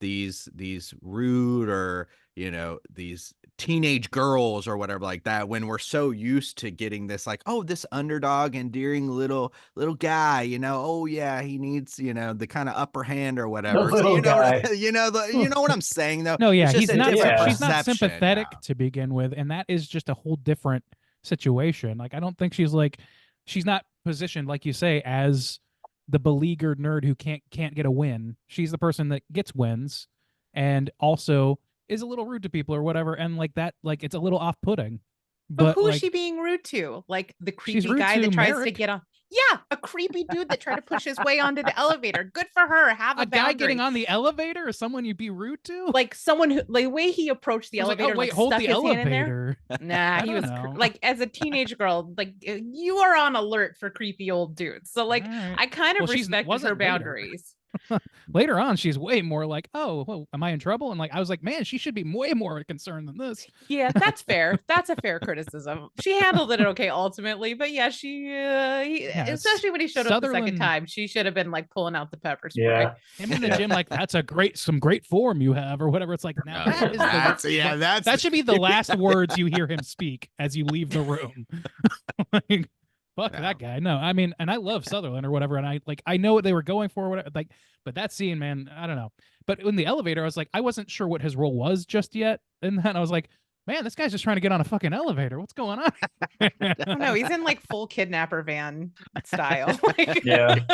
these rude, or these teenage girls or whatever like that, when we're so used to getting this like, oh, this underdog endearing little guy, oh yeah, he needs the kind of upper hand or The whatever. So little guy. you know what I'm saying though. No, yeah, It's just he's a not. different Yeah. She's not perception. sympathetic Yeah. to begin with, and that is just a whole different situation. Like, I don't think she's not positioned like you say as the beleaguered nerd who can't get a win. She's the person that gets wins, and also is a little rude to people or whatever, and like that, like it's a little off-putting. But But who is like she being rude to? Like the she's creepy rude guy to that tries to Merrick. get on. Yeah, a creepy dude that tried to push his way onto the elevator. Good for her. Have a A guy getting boundary. on the elevator or someone you'd be rude to? Like someone who, like, the way he approached the I was like, elevator, oh, wait, like hold stuck the his hand in there. elevator. Nah, I he don't was know. like, as a teenage girl, like you are on alert for creepy old dudes. So like, All right. I kind of Well, she respected wasn't her later. boundaries. Later on, she's way more like, oh, well, am I in trouble? And like, I was like, man, she should be way more concerned than this. Yeah, that's fair. That's a fair criticism. She handled it okay ultimately, but yeah, it's especially when he showed up the second Sutherland- time, she should have been like pulling out the pepper spray. Yeah. Him in the Yeah. gym, like, that's some great form you have, or whatever. It's like, now that is That's that should be the last words you hear him speak as you leave the room. Like, fuck Yeah. that guy. No, I mean, and I love Sutherland or whatever, and I know what they were going for, whatever. Like, but that scene, man, I don't know. But in the elevator, I was like, I wasn't sure what his role was just yet, and then I was like, man, this guy's just trying to get on a fucking elevator. What's going on? Oh no, he's in like full kidnapper van style. Like, Yeah. Never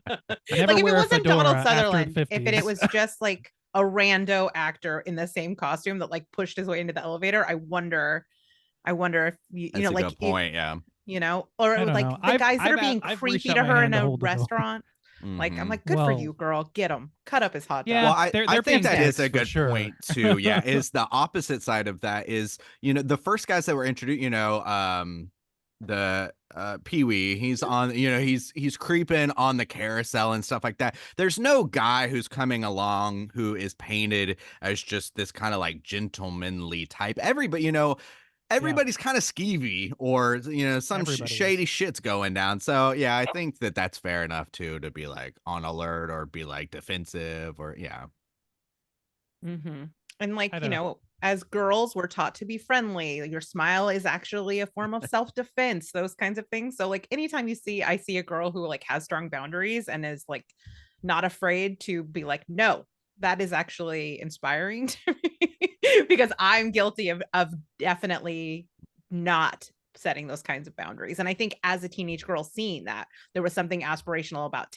like if it wear a wasn't fedora Donald after Sutherland, if 50s. it was just like a rando actor in the same costume that like pushed his way into the elevator, I wonder if you That's know, a like good point. Yeah. you know, or I don't like know. the guys that are being I've creepy reached to out my her hand in to a hold the door. restaurant. Like, I'm Mhm. like, good for Well- you, girl. Get him. Cut up his hot dog. Yeah, Well, I they're think that fantastic is a for good sure. point too. Yeah, is the opposite side of that is, you know, the first guys that were introduced, you know, the Pee-wee, he's on, you know, he's creeping on the carousel and stuff like that. There's no guy who's coming along who is painted as just this kind of like gentlemanly type. Everybody, you know, everybody's kind of skeevy, or you know, some Everybody shady shit's going down. So yeah, I think that that's fair enough too, to be like on alert or be like defensive, or yeah. Mm-hmm. And like, I you don't know. know, as girls, we're taught to be friendly. Your smile is actually a form of self-defense, those kinds of things. So like anytime I see a girl who like has strong boundaries and is like not afraid to be like, no, that is actually inspiring to me because I'm guilty of definitely not setting those kinds of boundaries. And I think as a teenage girl seeing that, there was something aspirational about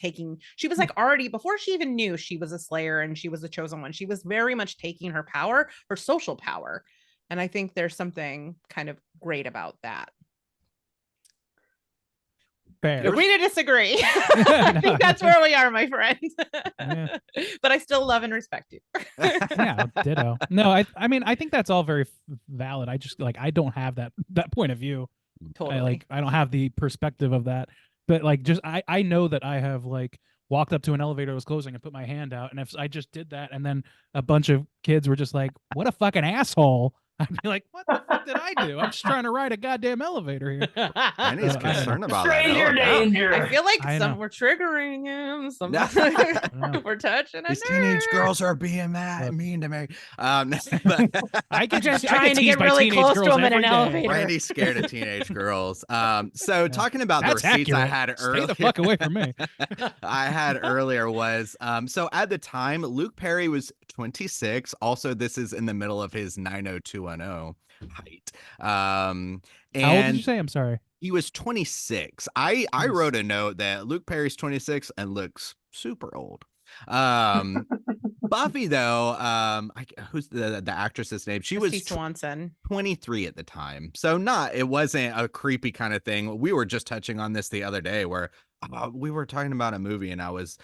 she was like already, before she even knew she was a Slayer and she was a chosen one, she was very much taking her power, her social power. And I think there's something kind of great about that. Fair. Agree to disagree. I think that's where we are, my friend. Yeah. But I still love and respect you. Yeah, ditto. No, I mean, I think that's all very valid. I just like, I don't have that point of view. Totally. I don't have the perspective of that. But like, just I know that I have like walked up to an elevator that was closing and put my hand out, and if I just did that, and then a bunch of kids were just like, "What a fucking asshole." I'd be like, what the fuck did I do? I'm just trying to ride a goddamn elevator here. And he's I don't know. concerned about that. Stranger elevator. danger. I feel like I know. we're triggering him. know. We're touching a These teenage nerve. girls are being Look. mean to me. But I get Just I trying to teased get by really teenage close girls to him in every an day. elevator. Randy's scared of teenage girls. So talking about That's the receipts accurate. I had Stay earlier. the fuck away from me. I had earlier was so at the time Luke Perry was 26. Also, this is in the middle of his 90210 height. How old did And you say? I'm sorry. he was 26. I Nice. wrote a note that Luke Perry's 26 and looks super old. Buffy though, who's the actress's name? She was Christy Swanson. 23 at the time. So it wasn't a creepy kind of thing. We were just touching on this the other day where we were talking about a movie and it was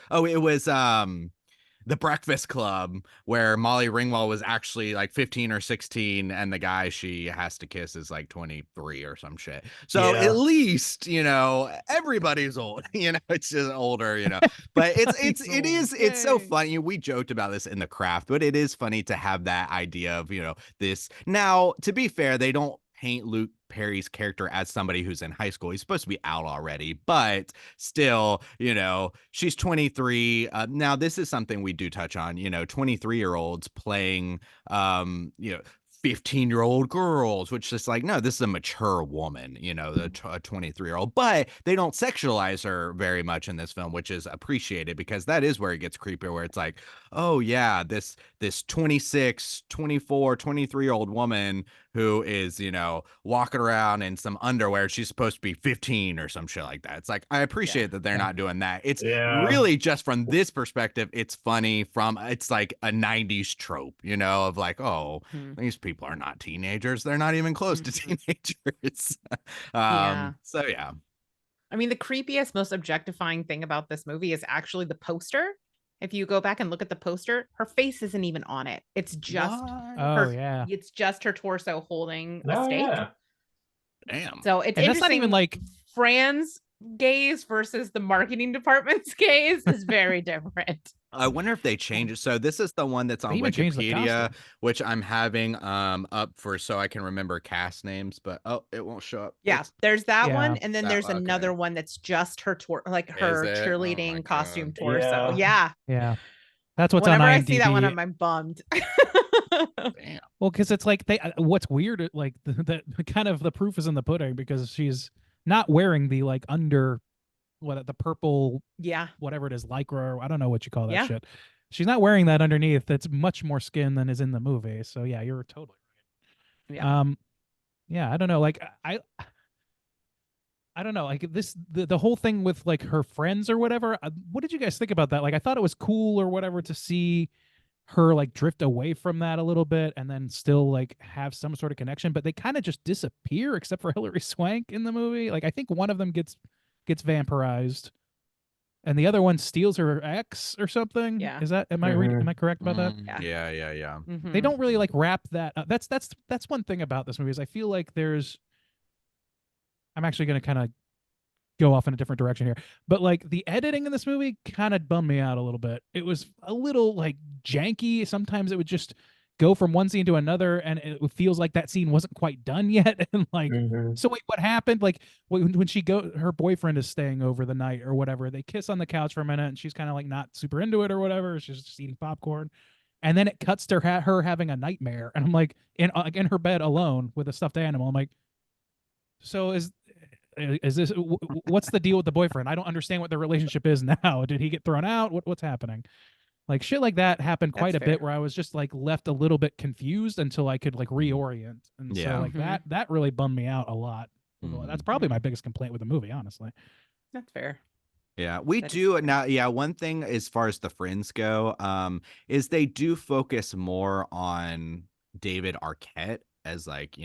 The Breakfast Club, where Molly Ringwald was actually like 15 or 16 and the guy she has to kiss is like 23 or some shit. So Yeah. at least, you know, everybody's old, you know, it's just older, you know. But it's so Yay. funny. We joked about this in the craft, but it is funny to have that idea of, you know, this. Now, to be fair, they don't paint Luke Perry's character as somebody who's in high school. He's supposed to be out already, but still, you know, she's 23. Now, this is something we do touch on, you know, 23-year-olds playing, you know, 15-year-old girls, which is like, no, this is a mature woman, you know, a 23-year-old, but they don't sexualize her very much in this film, which is appreciated because that is where it gets creepier, where it's like, oh yeah, this 26, 24, 23-year-old woman who is, you know, walking around in some underwear. She's supposed to be 15 or some shit like that. It's like, I appreciate that they're not doing that. It's really just from this perspective, it's funny it's like a 90s trope, you know, of like, oh, these people are not teenagers. They're not even close to teenagers. Yeah. So yeah. I mean, the creepiest, most objectifying thing about this movie is actually the poster. If you go back and look at the poster, her face isn't even on it. It's just What? Oh her. yeah. It's just her torso holding a Oh stake. yeah. Damn. So it's And that's not interesting. even like Fran's gaze versus the marketing department's gaze is very different. I wonder if they change it. So this is the one that's on They even changed the Wikipedia, costume. which I'm having up for so I can remember cast names, but oh, it won't show up. Yeah, there's that Yeah. one, and then That- there's okay. another one that's just her like Is her it? Oh my cheerleading costume God. torso. Yeah. Yeah. Yeah. That's what's Whenever on IMDb. I see that one, I'm bummed. Damn. Well, because it's like what's weird, like the kind of the proof is in the pudding because she's not wearing the like under the purple Yeah. whatever it is, lycra, or I don't know what you call that Yeah. shit. She's not wearing that underneath. That's much more skin than is in the movie. So yeah, you're totally right. Yeah. Yeah, I don't know. Like I don't know. Like the whole thing with like her friends or whatever. What did you guys think about that? Like I thought it was cool or whatever to see her like drift away from that a little bit and then still like have some sort of connection, but they kind of just disappear except for Hilary Swank in the movie. Like I think one of them gets vampirized and the other one steals her ex or something. Yeah. Is that am I correct about that? Yeah. Yeah. Mhm. They don't really like wrap that up. That's one thing about this movie is I feel like I'm actually going to kind of go off in a different direction here. But like the editing in this movie kind of bummed me out a little bit. It was a little like janky. Sometimes it would just go from one scene to another and it feels like that scene wasn't quite done yet. And like, so wait, what happened? Like when her boyfriend is staying over the night or whatever, they kiss on the couch for a minute and she's kind of like not super into it or whatever. She's just eating popcorn. And then it cuts to her having a nightmare. And I'm like in her bed alone with a stuffed animal. I'm like, so is this what's the deal with the boyfriend? I don't understand what their relationship is now. Did he get thrown out? What's happening? Like shit like that happened quite That's a bit fair. where I was just like left a little bit confused until I could like reorient. And Yeah. so like that really bummed me out a lot. That's probably my biggest complaint with the movie, honestly. That's fair. Yeah, we That is do fair. now. Yeah, one thing as far as the friends go, is they do focus more on David Arquette as like,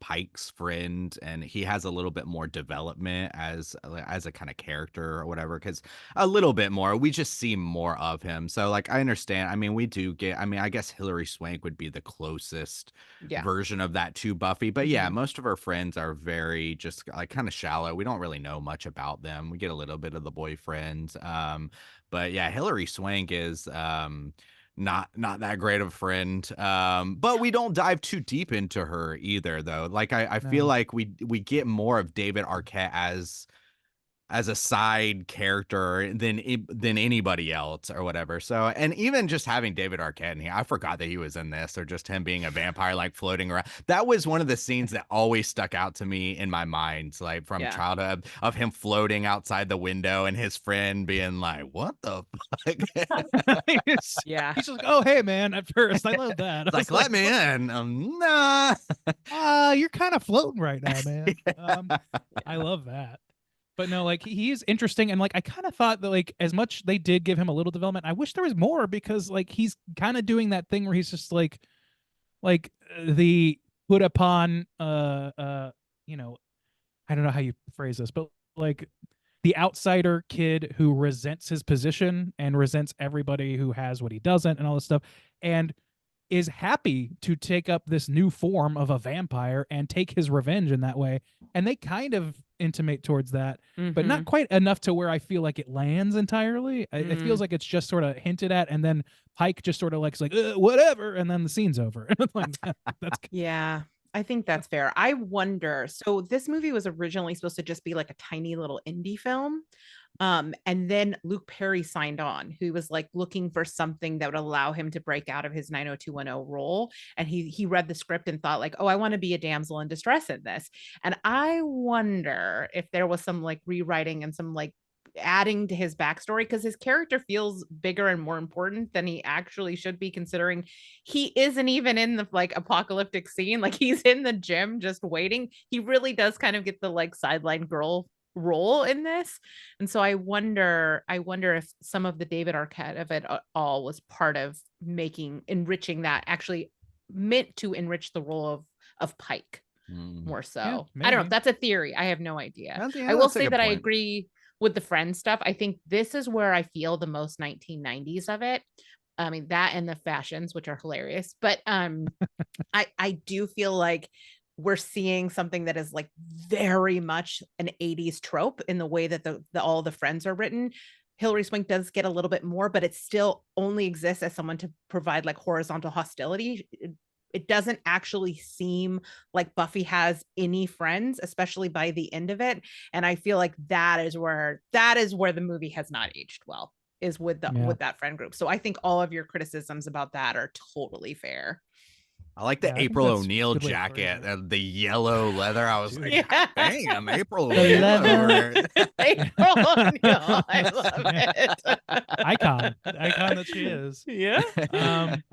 Pike's friend, and he has a little bit more development as a kind of character or whatever, because a little bit more. We just see more of him. So like I understand. I mean, we do get, I guess Hilary Swank would be the closest Yeah. version of that to Buffy. But yeah, most of our friends are very just like kind of shallow. We don't really know much about them. We get a little bit of the boyfriend. But yeah, Hilary Swank is not that great of a friend. But we don't dive too deep into her either though. Like I feel No. like we get more of David Arquette as a side character than anybody else or whatever. So, and even just having David Arquette in here, I forgot that he was in this, or just him being a vampire, like floating around. That was one of the scenes that always stuck out to me in my mind, like from childhood, of him floating outside the window and his friend being like, "What the fuck?" Yeah. He's just like, oh hey man, at first I love that. It's like, let me in. Nah. You're kind of floating right now, man. I love that. But no, like he's interesting, and like I kind of thought that like as much they did give him a little development, I wish there was more, because like he's kind of doing that thing where he's just like the put upon I don't know how you phrase this, but like the outsider kid who resents his position and resents everybody who has what he doesn't and all this stuff, and is happy to take up this new form of a vampire and take his revenge in that way. And they kind of intimate towards that, but not quite enough to where I feel like it lands entirely. It feels like it's just sort of hinted at, and then Pike just sort of like whatever, and then the scene's over. Like, that's Yeah, I think that's fair. I wonder. So this movie was originally supposed to just be like a tiny little indie film. And then Luke Perry signed on, who was like looking for something that would allow him to break out of his 90210 role. And he read the script and thought like, oh, I want to be a damsel in distress in this. And I wonder if there was some like rewriting and some like adding to his backstory, because his character feels bigger and more important than he actually should be, considering he isn't even in the like apocalyptic scene. Like he's in the gym just waiting. He really does kind of get the like sideline girl role in this. And so I wonder if some of the David Arquette of it all was part of enriching that, actually meant to enrich the role of Pike. more so. Yeah, I don't know. maybe. That's a theory. I have no idea. Yeah, I will that's a say good that I point. agree with the friend stuff. I think this is where I feel the most 1990s of it. I mean, that and the fashions, which are hilarious. But I do feel like we're seeing something that is like very much an 80s trope in the way that all the friends are written. Hilary Swank does get a little bit more, but it still only exists as someone to provide like horizontal hostility. It doesn't actually seem like Buffy has any friends, especially by the end of it. And I feel like that is where the movie has not aged well, is with that friend group. So I think all of your criticisms about that are totally fair. I like the Yeah, I think April that's a O'Neil good way to phrase jacket, it. the yellow leather. I was like, Yeah. damn, April The O'Neil leather. over it. April O'Neil, I love Yeah. it. Icon that she is. Yeah.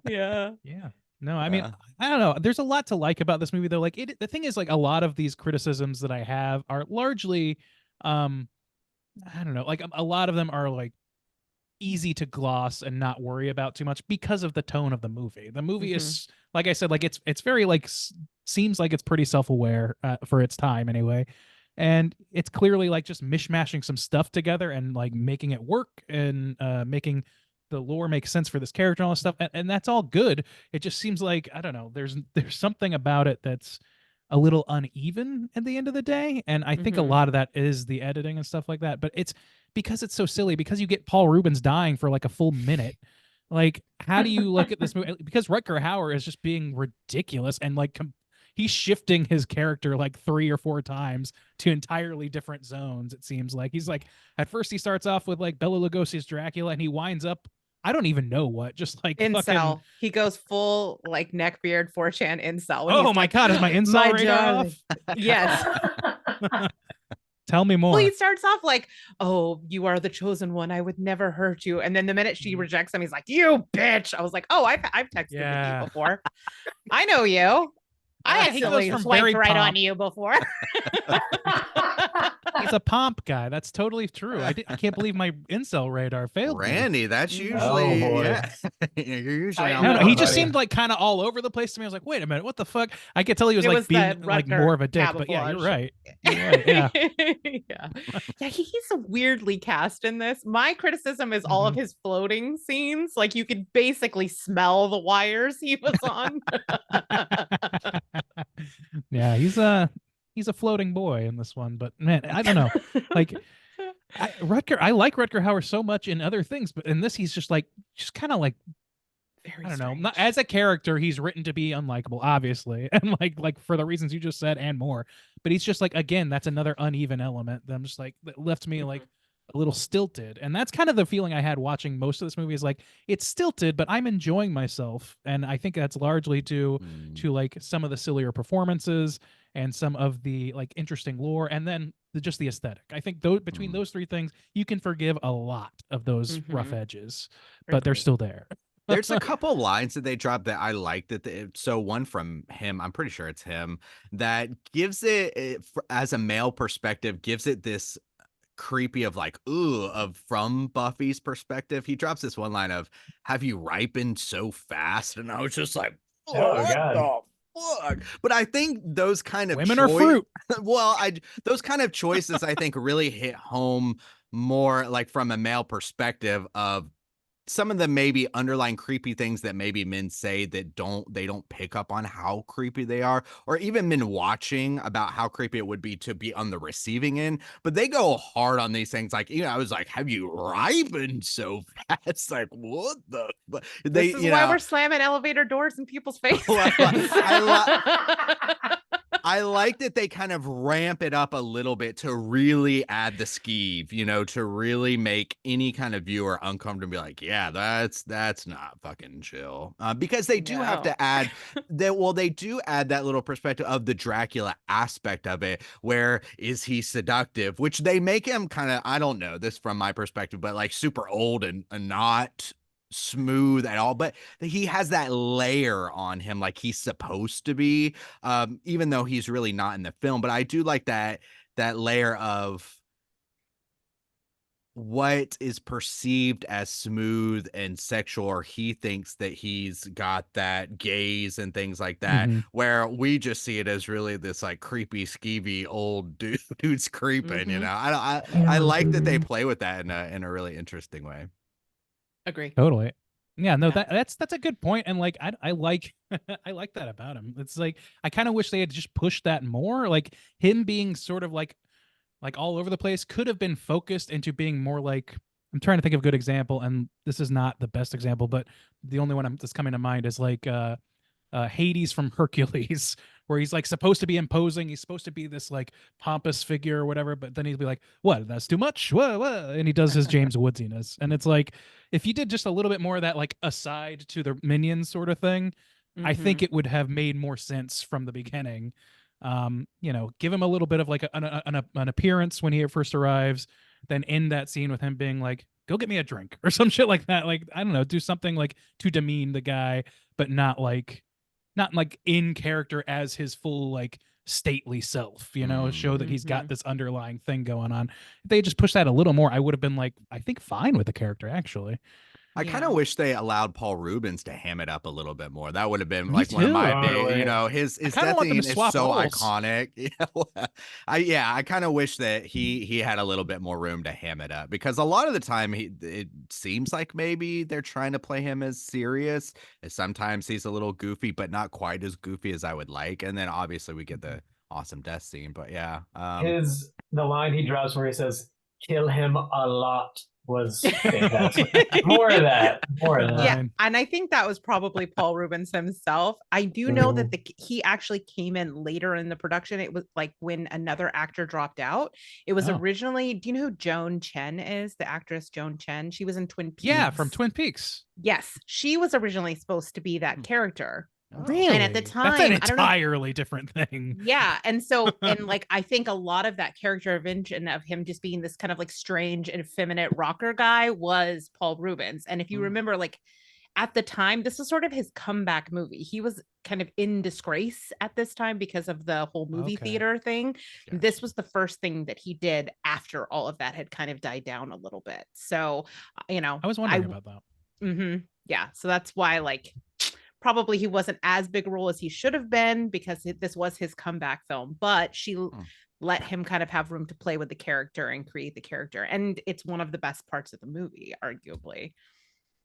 Yeah. No, I mean, I don't know. There's a lot to like about this movie, though. Like, the thing is, like, a lot of these criticisms that I have are largely, I don't know, like a lot of them are like easy to gloss and not worry about too much because of the tone of the movie. The movie is, like I said, like it's very like seems like it's pretty self-aware for its time anyway, and it's clearly like just mishmashing some stuff together and like making it work and making the lore make sense for this character and all this stuff, and that's all good. It just seems like, I don't know, there's something about it that's a little uneven at the end of the day, and I think a lot of that is the editing and stuff like that. But it's because it's so silly, because you get Paul Rubens dying for like a full minute. Like, how do you look at this movie? Because Rutger Hauer is just being ridiculous and like he's shifting his character like 3 or 4 times to entirely different zones. It seems like he's like, at first he starts off with like Bela Lugosi's Dracula, and he winds up, I don't even know what, just like Incel. fucking. He goes full like neckbeard 4chan incel. Oh He's my like, God, is my incel "My radar darling." off? Yes. Tell me more. Well, he starts off like, "Oh, you are the chosen one. I would never hurt you." And then the minute she rejects him, he's like, "You bitch." I was like, "Oh, I've texted with you before. I know you. I He goes accidentally from swiped very right on pomp. you before." He's a pomp guy. That's totally true. I can't believe my incel radar failed me. Randy, that's Oh, usually boy. yeah. You're usually I on No, that he one. just buddy. seemed like kind of all over the place to me. I was like, wait a minute, what the fuck? I could tell he was It like was being the like Rutger more of a dick, but yeah, you're camouflage. right. You're right. Yeah. Yeah, he's weirdly cast in this. My criticism is all of his floating scenes. Like, you could basically smell the wires he was on. Yeah, he's a floating boy in this one, but man, I don't know. Like, I like Rutger Hauer so much in other things, but in this he's just kind of like, Very I don't know. strange. Not, as a character, he's written to be unlikable, obviously, and like for the reasons you just said and more. But he's just like, again, that's another uneven element that I'm just like, that left me like a little stilted, and that's kind of the feeling I had watching most of this movie. Is like, it's stilted, but I'm enjoying myself, and I think that's largely due to like some of the sillier performances and some of the like interesting lore, and then just the aesthetic. I think between those 3 things, you can forgive a lot of those rough edges, but they're Agreed. still there. There's a couple lines that they dropped that I like so one from him, I'm pretty sure it's him, that gives it as a male perspective, gives it this creepy of like, ooh, of from Buffy's perspective. He drops this one line of, "Have you ripened so fast?" And I was just like, Oh, what God. the fuck? But I think those kind of Women are fruit. well, those kind of choices I think really hit home more like from a male perspective of some of the maybe underlying creepy things that maybe men say that they don't pick up on how creepy they are, or even men watching about how creepy it would be to be on the receiving end. But they go hard on these things. Like, I was like, "Have you ripened so fast?" Like, what the? But This is why we're slamming elevator doors in people's faces. I like that they kind of ramp it up a little bit to really add the skeeve, to really make any kind of viewer uncomfortable and be like, yeah, that's not fucking chill. Because they do have to add that. They do add that little perspective of the Dracula aspect of it. Where is he seductive? Which they make him kind of, I don't know this from my perspective, but like super old and not smooth at all, but he has that layer on him like he's supposed to be, even though he's really not in the film. But I do like that layer of what is perceived as smooth and sexual, or he thinks that he's got that gaze and things like that, Mhm. where we just see it as really this like creepy, skeevy old dude who's creeping. You Mhm. know, I like that they play with that in a really interesting way. Agree. Totally. Yeah, no, Yeah. that's a good point, and like I like I like that about him. It's like I kind of wish they had just pushed that more. Like him being sort of like all over the place could have been focused into being more like, I'm trying to think of a good example, and this is not the best example, but the only one that's coming to mind is like Hades from Hercules, where he's like supposed to be imposing, he's supposed to be this like pompous figure or whatever, but then he'd be like, "What? That's too much." What? And he does his James Woodsiness, and it's like if you did just a little bit more of that, like aside to the minions sort of thing, I think Mhm. it would have made more sense from the beginning. Give him a little bit of like an appearance when he first arrives, then end that scene with him being like, "Go get me a drink" or some shit like that. Like I don't know, do something like to demean the guy, but not like in character as his full like stately self, show that he's got Mhm. this underlying thing going on. If they just pushed that a little more, I would have been like, I think fine with the character actually. I kind of Yeah. wish they allowed Paul Rubens to ham it up a little bit more. That would have been Me like one of my too. big, Totally. his I kind of death want them scene to is swap so roles. iconic. I kind of wish that he had a little bit more room to ham it up, because a lot of the time it seems like maybe they're trying to play him as serious, and sometimes he's a little goofy, but not quite as goofy as I would like. And then obviously we get the awesome death scene, but yeah, The line he drops where he says, "Kill him a lot," was fantastic. More of that. More of that. Yeah, Fine. and I think that was probably Paul Rubens himself. I do know that he actually came in later in the production. It was like when another actor dropped out. It was Oh. originally, do you know who Joan Chen is? The actress Joan Chen. She was in Twin Peaks. Yeah, from Twin Peaks. Yes, she was originally supposed to be that character. Really? And at the That's time, an I don't know. entirely different thing. Yeah. And so, and like, I think a lot of that character invention of him just being this kind of like strange and effeminate rocker guy was Paul Rubens. And if you remember, like at the time, this was sort of his comeback movie. He was kind of in disgrace at this time because of the whole movie Okay. theater thing. Gotcha. This was the first thing that he did after all of that had kind of died down a little bit. So, I was wondering about that. yeah. So that's why, like, probably he wasn't as big a role as he should have been because this was his comeback film, but she let him kind of have room to play with the character and create the character. And it's one of the best parts of the movie, arguably.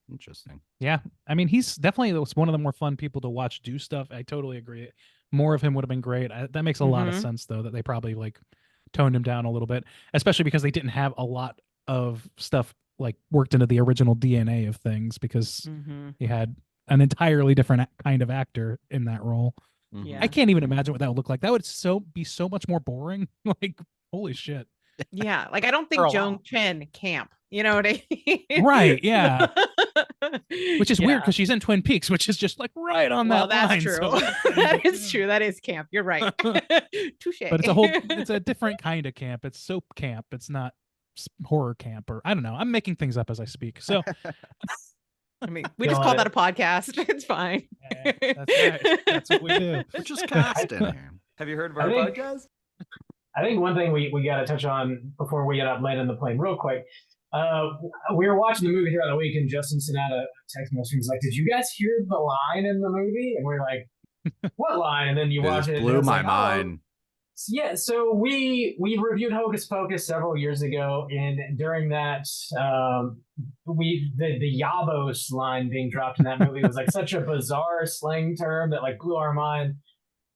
Interesting. Yeah, I mean, he's definitely one of the more fun people to watch do stuff. I totally agree. More of him would have been great. That makes a lot of sense, though, that they probably like toned him down a little bit, especially because they didn't have a lot of stuff like worked into the original DNA of things, because he had an entirely different kind of actor in that role. Yeah. I can't even imagine what that would look like. That would be so much more boring. Like, holy shit. Yeah, like I don't think Joan Chen camp. You know what I mean? Right, yeah. Which is weird Yeah. because she's in Twin Peaks, which is just like right on Well, that line. that's true. So That is true. That is camp. You're right. Touche. but it's a different kind of camp. It's soap camp. It's not horror camp, or I don't know. I'm making things up as I speak. So I mean, we just call that a podcast. It's fine. that's right. That's what we do. We're just casting here. Have you heard of I our think- podcast? I think one thing we got to touch on before we get up landing the plane real quick. We were watching the movie throughout the week, and Justin sent out a text message. He was like, "Did you guys hear the line in the movie?" And we are like, "What line?" And then you It watch just it. and blew it's my like, mind. Yeah, so we reviewed Hocus Pocus several years ago, and during that, the Yabos line being dropped in that movie was like such a bizarre slang term that like blew our mind.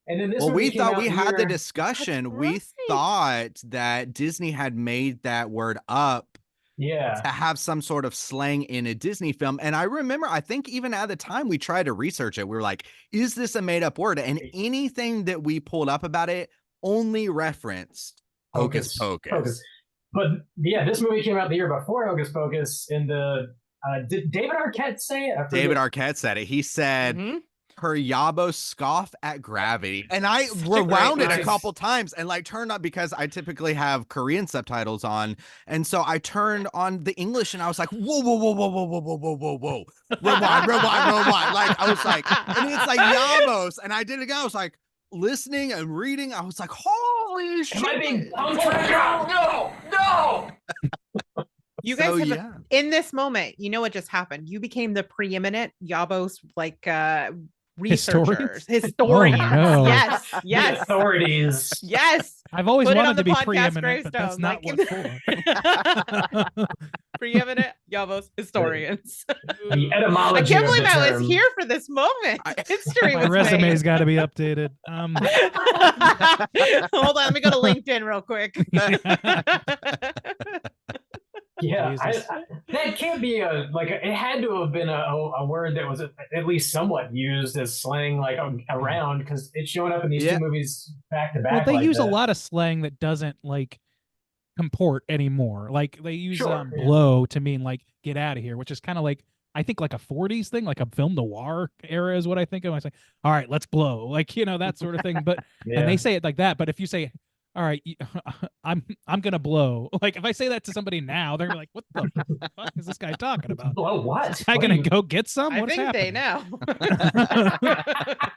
And then this Well, movie we came thought out we the had the year- discussion. We right. thought that Disney had made that word up Yeah, to have some sort of slang in a Disney film. And I remember, I think even at the time we tried to research it. We were like, is this a made up word? And anything that we pulled up about it only referenced Hocus Pocus. But yeah, this movie came out the year before Hocus Pocus. And did David Arquette say it? I forget. David Arquette said it. He said, Mhm. her Yabo scoff at gravity. And I Such a great rewound it a line. couple times and like turned up, because I typically have Korean subtitles on. And so I turned on the English and I was like, whoa, whoa, whoa, whoa, whoa, whoa, whoa, whoa, whoa, whoa. Rewind. Like I was like, and it's like Yabos. And I did it again. I was like listening and reading. I was like, holy shit. Am I being No! You guys have yeah. in this moment, you know what just happened? You became the preeminent Yabos researchers, Historians? historians. Oh, no. Yes, The yes, authorities. yes. I've always Put it wanted on to the be podcast preeminent, but that's gravestone, not like- what for. Preeminent Yabos historians. The I etymology can't of believe the I was term. here for this moment. History My was resume's made. got to be updated. Hold on, let me go to LinkedIn real quick. Yeah, Jesus. that can't be it had to have been a word that was at least somewhat used as slang around, because it's showing up in these Yeah. two movies back to Well, back. they like use a that. lot of slang that doesn't comport anymore. Like they use Sure, yeah. blow to mean get out of here, which is kind of I think a 40s thing, like a film noir era is what I think of. I say, all right, let's blow, that sort of thing. But Yeah. and they say it like that. But if you say, all right, I'm gonna blow, if I say that to somebody now, they're gonna be like, what the fuck is this guy talking about? Blow what? Is I What gonna are you- go get some? I What's think they happening? know.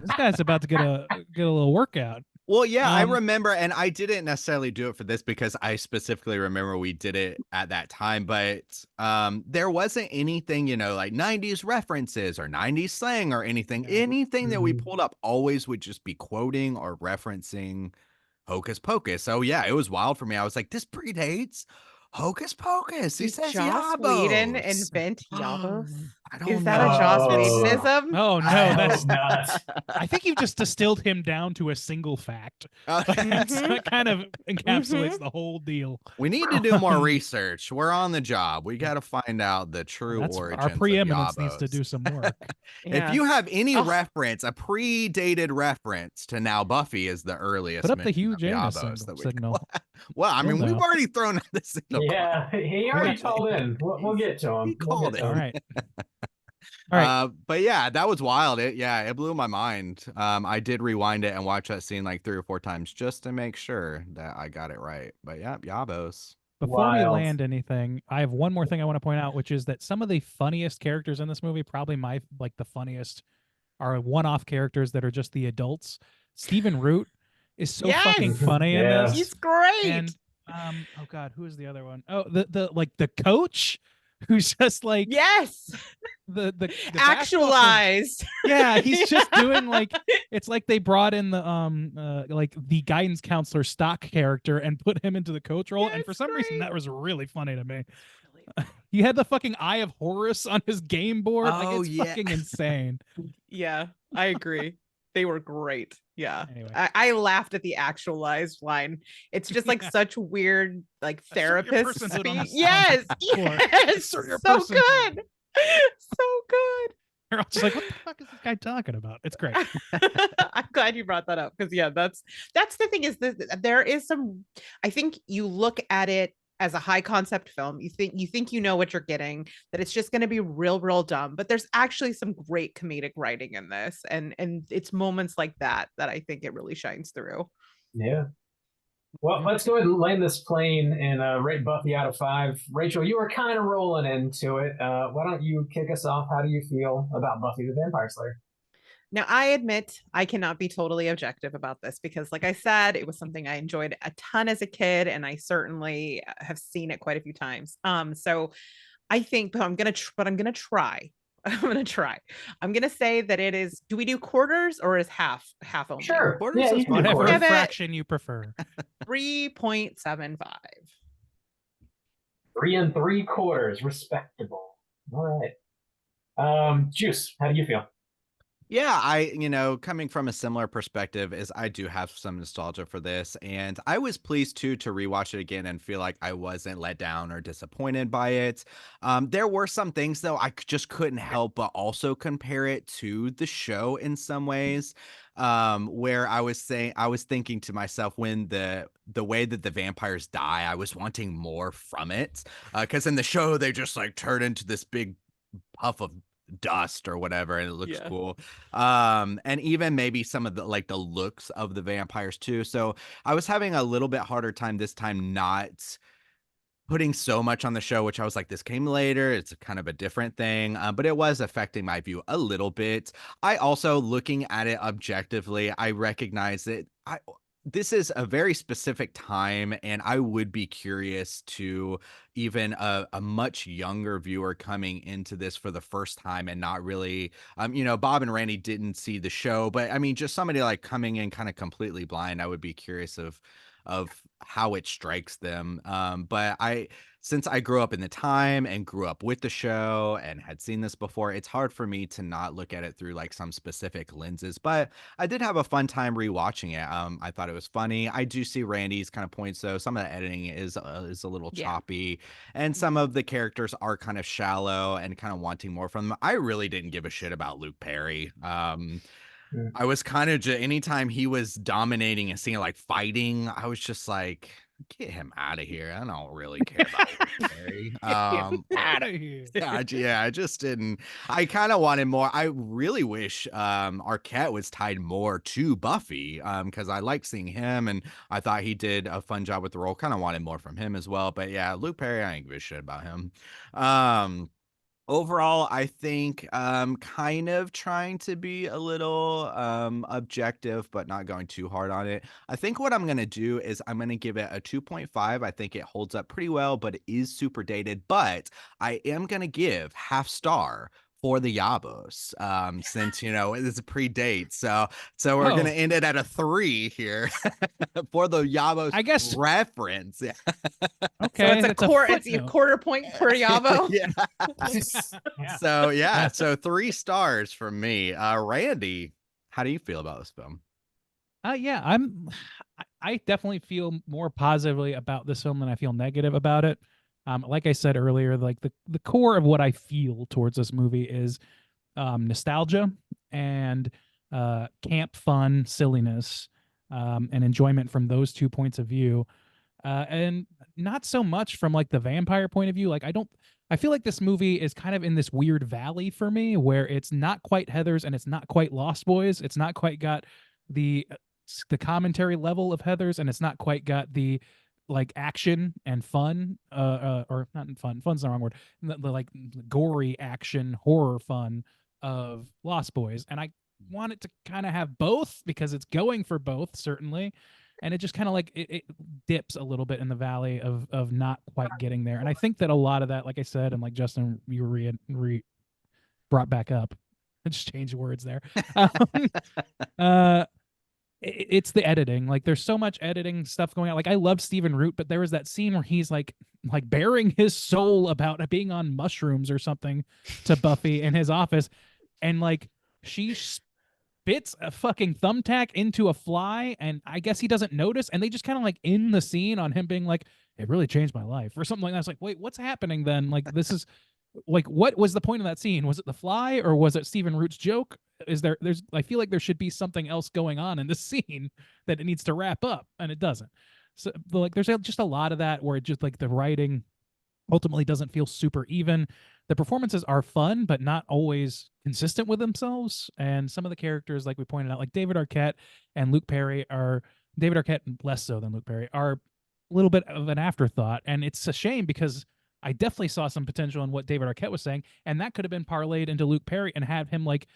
This guy's about to get a little workout. Well, yeah, I Um, remember, and I didn't necessarily do it for this because I specifically remember we did it at that time, but there wasn't anything, 90s references or 90s slang or anything. Anything that we Mhm. pulled up always would just be quoting or referencing Hocus Pocus. So yeah, it was wild for me. I was like, this predates Hocus Pocus. He Did says Joss Whedon Yabos. invent Yabos? I don't Is know. that a Joss Oh. Whedonism? Oh no, I that's hope not. I think you've just distilled him down to a single fact. Mhm. That kind of encapsulates Mhm. the whole deal. We need to do more Um, research. We're on the job. We got to find out the true That's origins our preeminence of needs to Yabos. do some work. If you have any Ugh. reference, a predated reference to now Buffy is the earliest. Put up the mention Hugh of Janus Yabos that we signal. Well, I We'll mean, we've know. already thrown out the signal. Yeah, he already called in. We'll get to him. He We'll called get it. to All him. right. All right. But yeah, that was wild. It blew my mind. I did rewind it and watch that scene like 3 or 4 times just to make sure that I got it right. But yeah, Yabos. Before we Wild. land anything, I have one more thing I want to point out, which is that some of the funniest characters in this movie, probably the funniest, are one-off characters that are just the adults. Stephen Root is so fucking Yes! funny in Yeah. this. He's great. And oh god, who is the other one? Oh, the coach who's just yes. the basketball coach. Actualized. Yeah, he's just doing it's like they brought in the the guidance counselor stock character and put him into the coach role, Yeah, and for it's some reason great. that was really funny to me. He had the fucking Eye of Horus on his game board. Oh, It's yeah. fucking insane. Yeah, I agree. They were great. Yeah. Anyway. I laughed at the actualized line. It's just Yeah. such weird, Assert your therapist personhood on speak. the Yes, floor. yes, Assert your so personhood. good, so good. They're all just like, what the fuck is this guy talking about? It's great. I'm glad you brought that up because yeah, that's the thing is that there is some. I think you look at it as a high concept film, you think you know what you're getting, that it's just going to be real dumb, but there's actually some great comedic writing in this, and it's moments like that I think it really shines through. Yeah. Well, let's go ahead and land this plane and rate Buffy out of 5. Rachel, you were kind of rolling into it. Why don't you kick us off? How do you feel about Buffy the Vampire Slayer? Now, I admit I cannot be totally objective about this because, like I said, it was something I enjoyed a ton as a kid, and I certainly have seen it quite a few times. So I think, but I'm gonna try. I'm gonna try. I'm gonna say that it is. Do we do quarters or is half only? Sure. Quarters Yeah, is you can do fine. Whatever quarters. Give it- fraction you prefer. 3.75. 3 3/4, respectable. All right. Juice, how do you feel? Yeah, coming from a similar perspective is I do have some nostalgia for this, and I was pleased too to rewatch it again and feel like I wasn't let down or disappointed by it. There were some things though just couldn't help but also compare it to the show in some ways. Where I was thinking to myself when the way that the vampires die, I was wanting more from it. Because in the show they just turn into this big puff of dust or whatever, and it looks Yeah. cool. And even maybe some of the the looks of the vampires too. So I was having a little bit harder time this time not putting so much on the show, which I was like, this came later. It's kind of a different thing, but it was affecting my view a little bit. I also, looking at it objectively, I recognize that this is a very specific time, and I would be curious to even a much younger viewer coming into this for the first time and not really, Bob and Randy didn't see the show, but I mean, just somebody like coming in kind of completely blind, I would be curious of how it strikes them. But since I grew up in the time and grew up with the show and had seen this before, it's hard for me to not look at it through like some specific lenses. But I did have a fun time rewatching it. I thought it was funny. I do see Randy's kind of points though. Some of the editing is a little Yeah. choppy, and some of the characters are kind of shallow and kind of wanting more from them. I really didn't give a shit about Luke Perry. I was kind of anytime he was dominating a scene, like fighting, I was just like, get him out of here. I don't really care about Luke Perry. Out of here. I just didn't. I kind of wanted more. I really wish Arquette was tied more to Buffy, because I like seeing him and I thought he did a fun job with the role. Kind of wanted more from him as well. But yeah, Luke Perry, I ain't give a shit about him. Overall, I think kind of trying to be a little objective, but not going too hard on it. I think what I'm going to do is I'm going to give it a 2.5. I think it holds up pretty well, but it is super dated. But I am going to give half star for the Yabos, since it's a predate. So we're Oh. going to end it at a 3 here for the Yabos I guess- reference. Yeah. Okay. So it's a that's it's a footnote. quarter point per Yabo. Yeah. Yeah. So Yeah. so 3 stars from me. Randy, how do you feel about this film? Yeah, I definitely feel more positively about this film than I feel negative about it. Like I said earlier, like the core of what I feel towards this movie is nostalgia and camp fun, silliness, and enjoyment from those 2 points of view. And not so much from like the vampire point of view. Like I feel like this movie is kind of in this weird valley for me where it's not quite Heathers and it's not quite Lost Boys. It's not quite got the commentary level of Heathers, and it's not quite got the like action and fun, or not fun's the wrong word, the like gory action horror fun of Lost Boys. And I want it to kind of have both because it's going for both, certainly. And it just kind of like it dips a little bit in the valley of not quite getting there. And I think that a lot of that, like I said, and like Justin, you brought back up, I just changed words there. It's the editing. Like there's so much editing stuff going on. Like I loved Stephen Root, but there was that scene where he's like bearing his soul about being on mushrooms or something to Buffy in his office, and like she spits a fucking thumbtack into a fly, and I guess he doesn't notice, and they just kind of like end the scene on him being like, it really changed my life or something like that. It's like, wait, what's happening then? Like this is like, what was the point of that scene? Was it the fly or was it Stephen Root's joke? I feel like there should be something else going on in this scene that it needs to wrap up, and it doesn't. So like there's just a lot of that where it just like the writing ultimately doesn't feel super even. The performances are fun, but not always consistent with themselves. And some of the characters, like we pointed out, like David Arquette and Luke Perry David Arquette less so than Luke Perry, are a little bit of an afterthought. And it's a shame because I definitely saw some potential in what David Arquette was saying, and that could have been parlayed into Luke Perry and have him like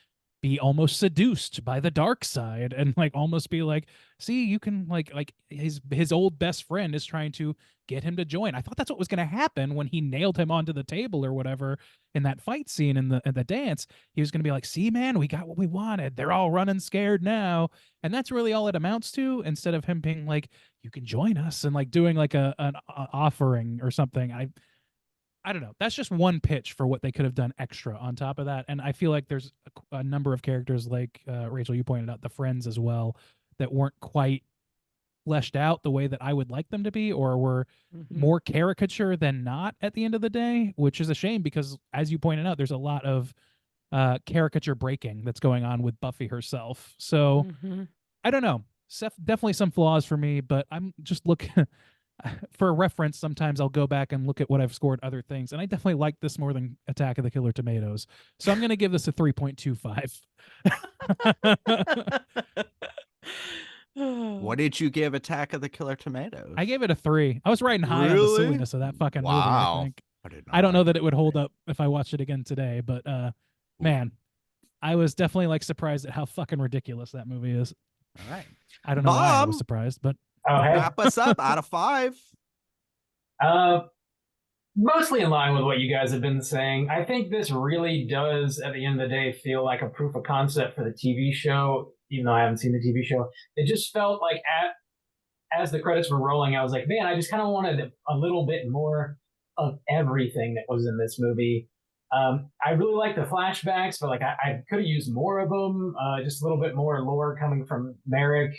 be almost seduced by the dark side and like almost be like, see, you can like his old best friend is trying to get him to join. I thought that's what was going to happen when he nailed him onto the table or whatever in that fight scene in the dance. He was going to be like, see, man, we got what we wanted. They're all running scared now. And that's really all it amounts to, instead of him being like, you can join us and like doing like an offering or something. I don't know. That's just one pitch for what they could have done extra on top of that. And I feel like there's a number of characters, like Rachel, you pointed out, the friends as well, that weren't quite fleshed out the way that I would like them to be, or were more caricature than not at the end of the day, which is a shame because, as you pointed out, there's a lot of caricature breaking that's going on with Buffy herself. So I don't know. Definitely some flaws for me, but I'm just looking... For a reference, sometimes I'll go back and look at what I've scored other things, and I definitely like this more than Attack of the Killer Tomatoes. So I'm going to give this a 3.25. What did you give Attack of the Killer Tomatoes? I gave it a 3. I was riding high on the silliness of that fucking movie, I think. I don't know that it would hold up if I watched it again today, but man, I was definitely like surprised at how fucking ridiculous that movie is. All right. I don't know why I was surprised, but Oh, hey. Wrap us up out of 5. Mostly in line with what you guys have been saying. I think this really does, at the end of the day, feel like a proof of concept for the TV show, even though I haven't seen the TV show. It just felt like as the credits were rolling, I was like, man, I just kind of wanted a little bit more of everything that was in this movie. I really like the flashbacks, but like I could have used more of them. Just a little bit more lore coming from Merrick,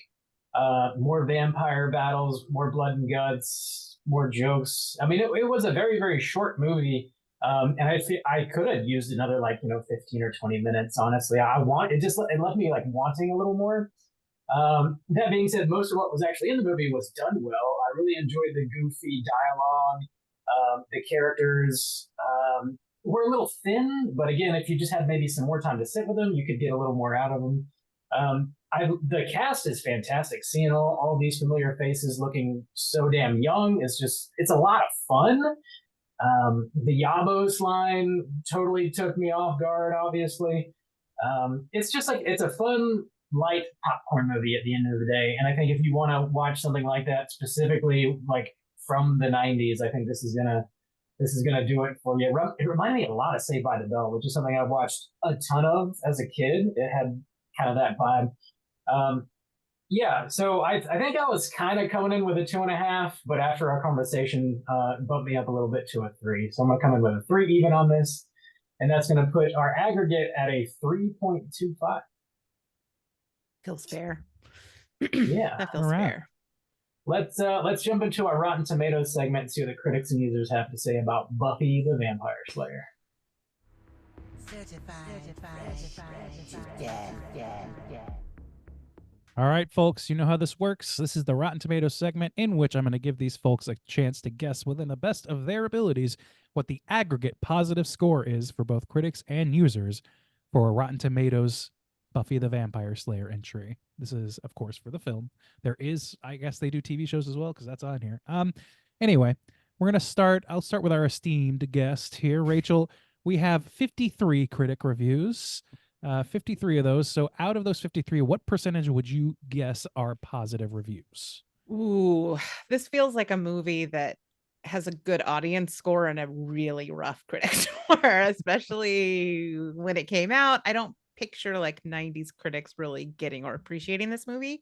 more vampire battles, more blood and guts, more jokes. I mean, it was a very, very short movie. And I feel I could have used another 15 or 20 minutes. Honestly, it left me like wanting a little more. That being said, most of what was actually in the movie was done well. I really enjoyed the goofy dialogue. The characters were a little thin, but again, if you just had maybe some more time to sit with them, you could get a little more out of them. The cast is fantastic. Seeing all these familiar faces looking so damn young it's a lot of fun. The Yabos line totally took me off guard, obviously. It's just like, it's a fun, light popcorn movie at the end of the day. And I think if you want to watch something like that, specifically like from the 90s, I think this is gonna do it for you. It reminded me a lot of Saved by the Bell, which is something I watched a ton of as a kid. It had kind of that vibe. Yeah, so I think I was kind of coming in with a 2.5, but after our conversation, bumped me up a little bit to a 3. So I'm gonna come in with a 3 even on this, and that's gonna put our aggregate at a 3.25. Feels fair. Yeah, That feels All right. fair. let's jump into our Rotten Tomatoes segment and see what the critics and users have to say about Buffy the Vampire Slayer. All right, folks, you know how this works. This is the Rotten Tomatoes segment in which I'm going to give these folks a chance to guess within the best of their abilities what the aggregate positive score is for both critics and users for a Rotten Tomatoes Buffy the Vampire Slayer entry. This is, of course, for the film. There is, I guess they do TV shows as well because that's on here. Anyway, we're going to start. I'll start with our esteemed guest here. Rachel, we have 53 critic reviews. 53 of those. So out of those 53, what percentage would you guess are positive reviews? Ooh, this feels like a movie that has a good audience score and a really rough critic score, especially when it came out. I don't picture like 90s critics really getting or appreciating this movie.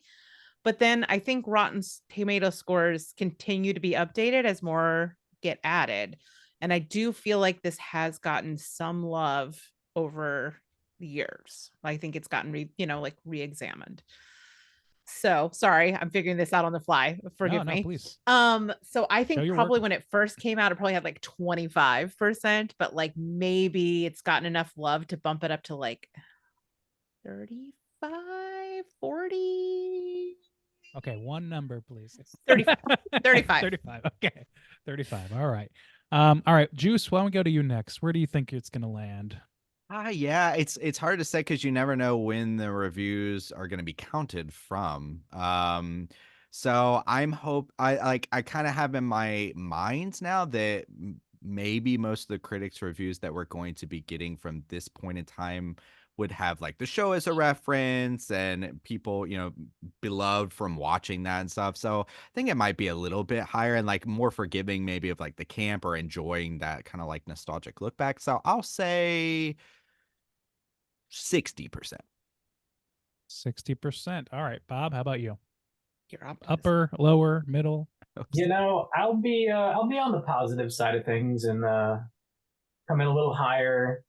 But then I think Rotten Tomato scores continue to be updated as more get added. And I do feel like this has gotten some love over the years. I think it's gotten re-examined. So sorry, I'm figuring this out on the fly. Forgive me. Please. So I think probably work. when it first came out, it probably had like 25%, but like maybe it's gotten enough love to bump it up to like 35, 40. Okay, one number, please. 35. 35. 35. Okay. 35. All right. All right, Juice, why don't we go to you next? Where do you think it's going to land? Yeah, it's hard to say because you never know when the reviews are going to be counted from. So I kind of have in my mind now that maybe most of the critics' reviews that we're going to be getting from this point in time would have like the show as a reference and people, beloved from watching that and stuff. So I think it might be a little bit higher and like more forgiving maybe of like the camp or enjoying that kind of like nostalgic look back. So I'll say 60%. 60%. All right, Bob, how about you? You're optimistic. Upper, lower, middle? I'll be on the positive side of things and come in a little higher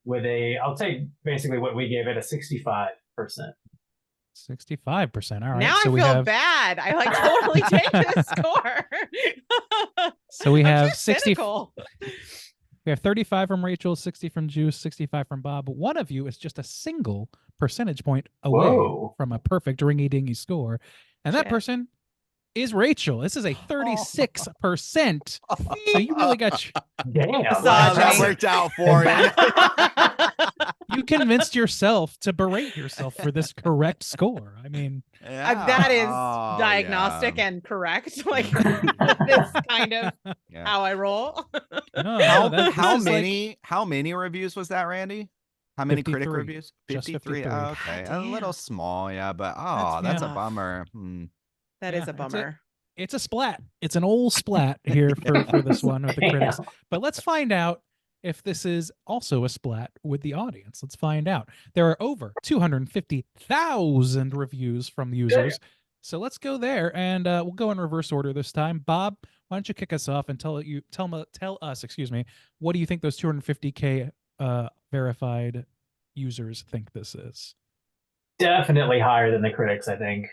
with I'll take basically what we gave it, a 65%. 65%. All right. Now so I feel bad. I like totally take this score. So we have 60. We have 35 from Rachel, 60 from Juice, 65 from Bob. One of you is just a single percentage point away from a perfect ringy-dingy score. And that person is Rachel. This is a 36%. So you really got Damn. That worked out for you. You convinced yourself to berate yourself for this correct score. I mean, that is diagnostic and correct. Like that is kind of how I roll. How many reviews was that, Randy? How many 53. critic reviews? 53. Oh, okay. A little small, yeah, but that's a bummer. That is a bummer. It's a splat. It's an old splat here for this one with the critics. But let's find out if this is also a splat with the audience. Let's find out. There are over 250,000 reviews from users. So let's go there, and we'll go in reverse order this time. Bob, why don't you kick us off and tell us, what do you think those 250K verified users think this is? Definitely higher than the critics, I think.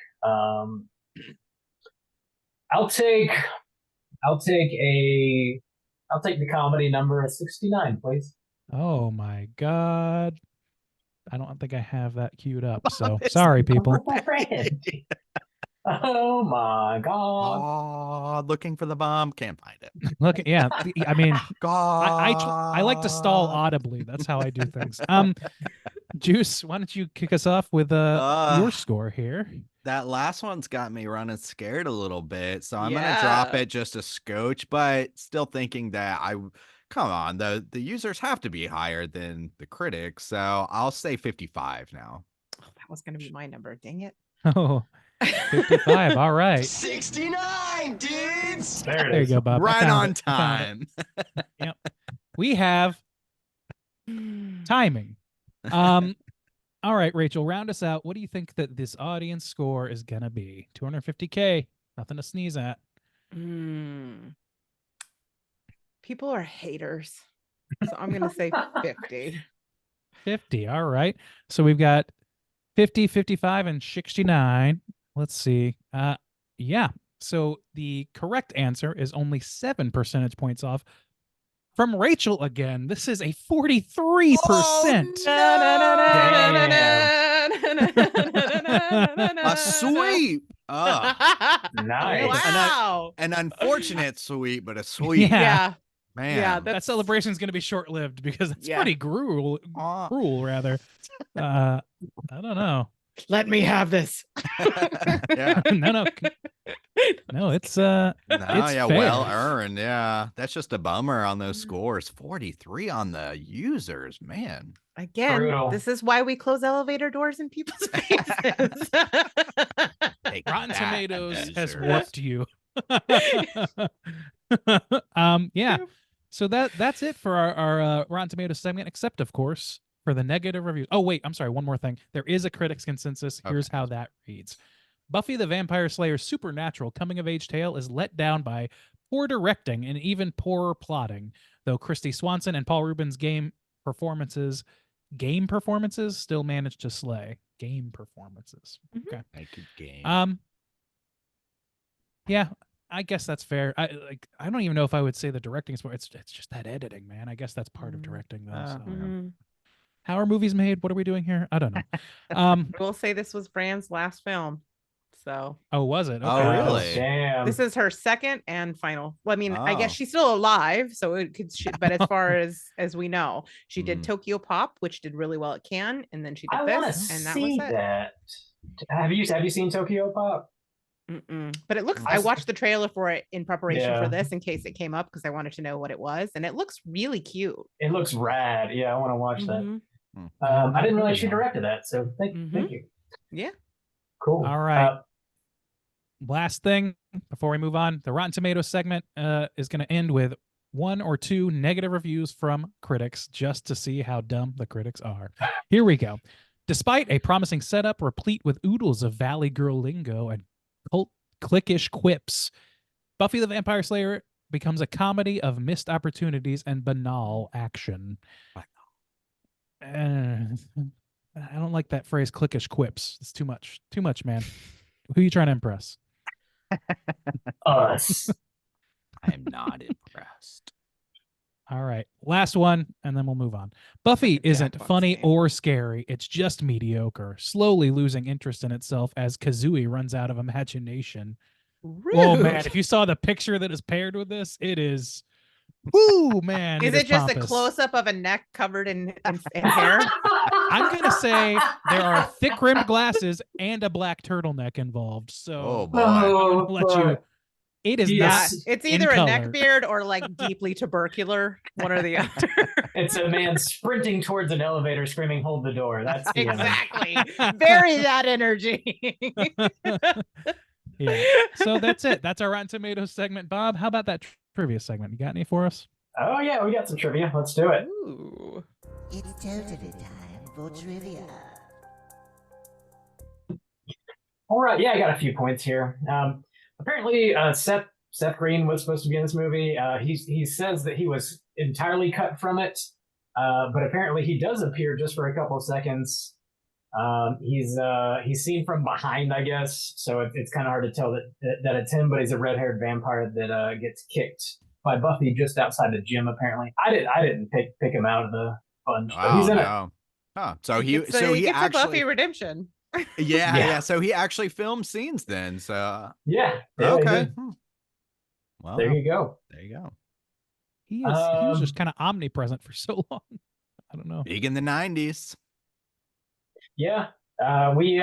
I'll take the comedy number of 69, please. Oh my God. I don't think I have that queued up. So sorry, people. Oh my God. Oh, looking for the bomb. Can't find it. Look, yeah. I mean, God. I like to stall audibly. That's how I do things. Juice, why don't you kick us off with your score here? That last one's got me running scared a little bit, so I'm gonna drop it just a scotch, but still thinking that come on, the users have to be higher than the critics, so I'll say 55 now. Oh, that was gonna be my number. Dang it. Oh, 55. All right. 69, dudes. There you go, Bob. Right on time. Yep. We have timing. All right, Rachel, round us out. What do you think that this audience score is gonna be? 250K. Nothing to sneeze at. People are haters. So I'm gonna say 50. 50. All right. So we've got 50, 55, and 69. Let's see. Yeah. So the correct answer is only 7 percentage points off. From Rachel again, this is a 43%. A sweep. Oh, Nice. Wow. an unfortunate sweep, but a sweep. Yeah. Man. Yeah, That celebration is going to be short-lived because it's Yeah. pretty cruel rather. I don't know. Let me have this. Yeah. No, it's No, it's yeah, fair. well earned. Yeah, that's just a bummer on those scores. 43 on the users, man. Again, Brutal. this is why we close elevator doors in people's faces. Take Rotten that, Tomatoes has users. warped you. Yeah. So that's it for our Rotten Tomatoes segment, except of course for the negative reviews. Oh wait, I'm sorry. One more thing. There is a critics consensus. Here's Okay. how that reads: Buffy the Vampire Slayer supernatural coming of age tale is let down by poor directing and even poorer plotting. Though Christy Swanson and Paul Rubin's game performances still managed to slay. Game performances. Okay. Make it game. Yeah, I guess that's fair. I don't even know if I would say the directing is it's just that editing, man. I guess that's part of directing though. So. Mhm. How are movies made? What are we doing here? I don't know. We'll say this was Fran's last film. So Oh, was it? Oh, Okay. really? Damn. this is her second and final. Well, I mean, I guess Oh. she's still alive, so it could. But as far as we know, she did Mm. Tokyo Pop, which did really well at Cannes, and then she did I want to this, and that was see it. that. Have you seen Tokyo Pop? But it looks. I I s- watched the trailer for it in preparation Yeah. for this, in case it came up, because I wanted to know what it was, and it looks really cute. It looks rad. Yeah, I want to watch that. Mhm. I didn't realize she directed that, so thank you. Yeah. Cool. All right. Last thing before we move on, the Rotten Tomatoes segment is going to end with 1 or 2 negative reviews from critics just to see how dumb the critics are. Here we go. Despite a promising setup replete with oodles of Valley Girl lingo and cult cliquish quips, Buffy the Vampire Slayer becomes a comedy of missed opportunities and banal action. I don't like that phrase, cliquish quips. It's too much. Too much, man. Who are you trying to impress? Us. I am not impressed. All right. Last one, and then we'll move on. Buffy Like a isn't Jackbox funny game. or scary. It's just mediocre, slowly losing interest in itself as Kazooie runs out of imagination. Oh, man. Rude. If you saw the picture that is paired with this, it is. Woo, man. Is it just a pompous. close up of a neck covered in hair? I'm going to say there are thick rimmed glasses and a black turtleneck involved. So Oh, boy. I'm going to let you. fuck. It is Yeah, not. it's in either a color. neck beard or like deeply tubercular, one or the other. It's a man sprinting towards an elevator screaming, "Hold the door." That's the image. Exactly. Bury that energy. Yeah. So that's it. That's our Rotten Tomatoes segment. Bob, how about that trivia segment? You got any for us? Oh yeah, we got some trivia. Let's do it. Ooh. It's totally time for trivia. All right, yeah, I got a few points here. Apparently, Seth Green was supposed to be in this movie. He says that he was entirely cut from it, but apparently he does appear just for a couple of seconds. He's seen from behind, I guess, so it's kind of hard to tell that it's him. But he's a red-haired vampire that gets kicked by Buffy just outside the gym. Apparently, I didn't pick him out of the bunch, but he's in it. Huh. So He gets a actually Buffy redemption. yeah. So he actually filmed scenes then. So Yeah. okay. He Well, there you go. There you go. He was just kind of omnipresent for so long. I don't know. Big in the 90s. Yeah. We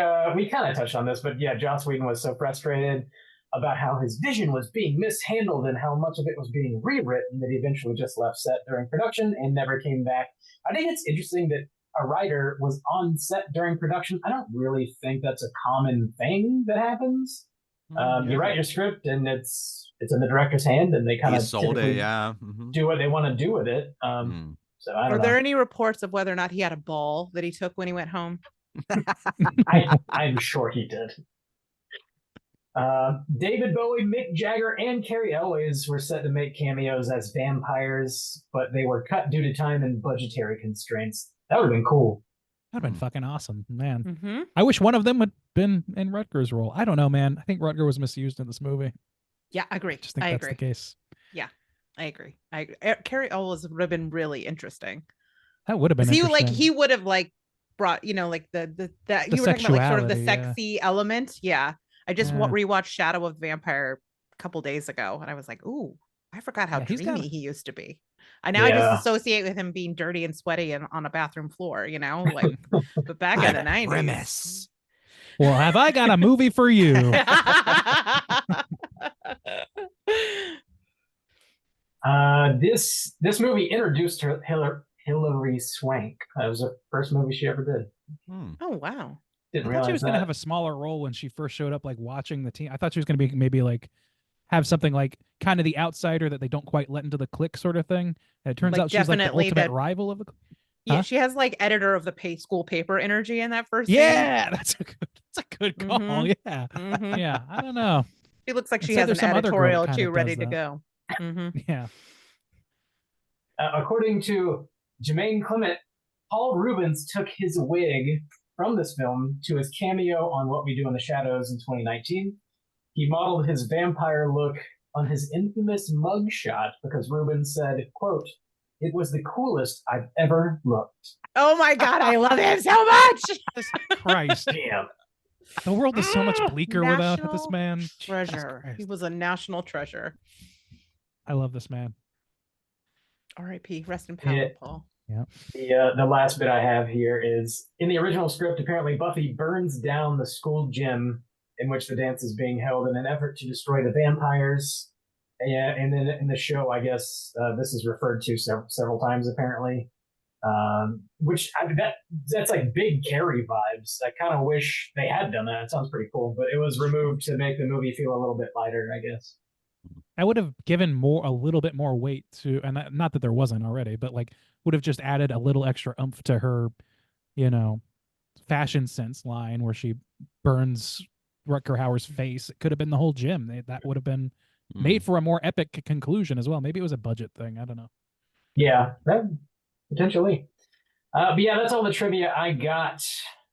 kind of touched on this, but yeah, Joss Whedon was so frustrated about how his vision was being mishandled and how much of it was being rewritten that he eventually just left set during production and never came back. I think it's interesting that a writer was on set during production. I don't really think that's a common thing that happens. You write your script and it's in the director's hand, and they kind of sold it. Yeah. do what they want to do with it. So I don't know. Are there any reports of whether or not he had a ball that he took when he went home? I'm sure he did. David Bowie, Mick Jagger, and Carrie Elways were set to make cameos as vampires, but they were cut due to time and budgetary constraints. That would have been cool. That would have been fucking awesome, man. Mm-hmm. I wish one of them had been in Rutger's role. I don't know, man. I think Rutger was misused in this movie. Yeah, I agree. I just think I that's agree. the case. Yeah, I agree. Carrie Elways would have been really interesting. That would have been interesting. He would have brought, like the you were talking about like sort of the sexuality, sexy element. Yeah. I just Yeah. rewatched Shadow of the Vampire a couple days ago, and I was like, ooh, I forgot how Yeah, he's dreamy got- he used to be. I just associate with him being dirty and sweaty and on a bathroom floor, like, but back in the 90s. Grimace. Well, have I got a movie for you? This movie introduced her Hilary Swank. That was the first movie she ever did. Oh, wow. Didn't I thought realize she was that. gonna have a smaller role when she first showed up, like watching the team. I thought she was gonna be maybe like have something like kind of the outsider that they don't quite let into the clique sort of thing. And it turns Like, out she's like the definitely ultimate that- rival of the. Yeah, Huh? she has like editor of the school paper energy in that first scene. Yeah, that's a good call. Mhm. Yeah, Mhm. yeah. I don't know. She looks like And she so has there's an some other girl that editorial kind too of ready does to that. go. Mhm. Yeah. According to Jermaine Clement, Paul Rubens took his wig from this film to his cameo on What We Do in the Shadows in 2019. He modeled his vampire look on his infamous mugshot because Rubens said, quote, "It was the coolest I've ever looked." Oh my God, I love him so much. Christ, Damn. the world is so much bleaker without this National man. Jesus Treasure. He Christ. was a national treasure. I love this man. R.I.P. Rest in power, Yeah. Paul. The last bit I have here is in the original script. Apparently, Buffy burns down the school gym in which the dance is being held in an effort to destroy the vampires. And then in the show, I guess this is referred to several times apparently. Which that's like big Carrie vibes. I kind of wish they had done that. It sounds pretty cool, but it was removed to make the movie feel a little bit lighter, I guess. I would have given a little bit more weight to, and not that there wasn't already, but like would have just added a little extra oomph to her, fashion sense line where she burns Rutger Hauer's face. It could have been the whole gym. That would have been made for a more epic conclusion as well. Maybe it was a budget thing. I don't know. Yeah, potentially. But yeah, that's all the trivia I got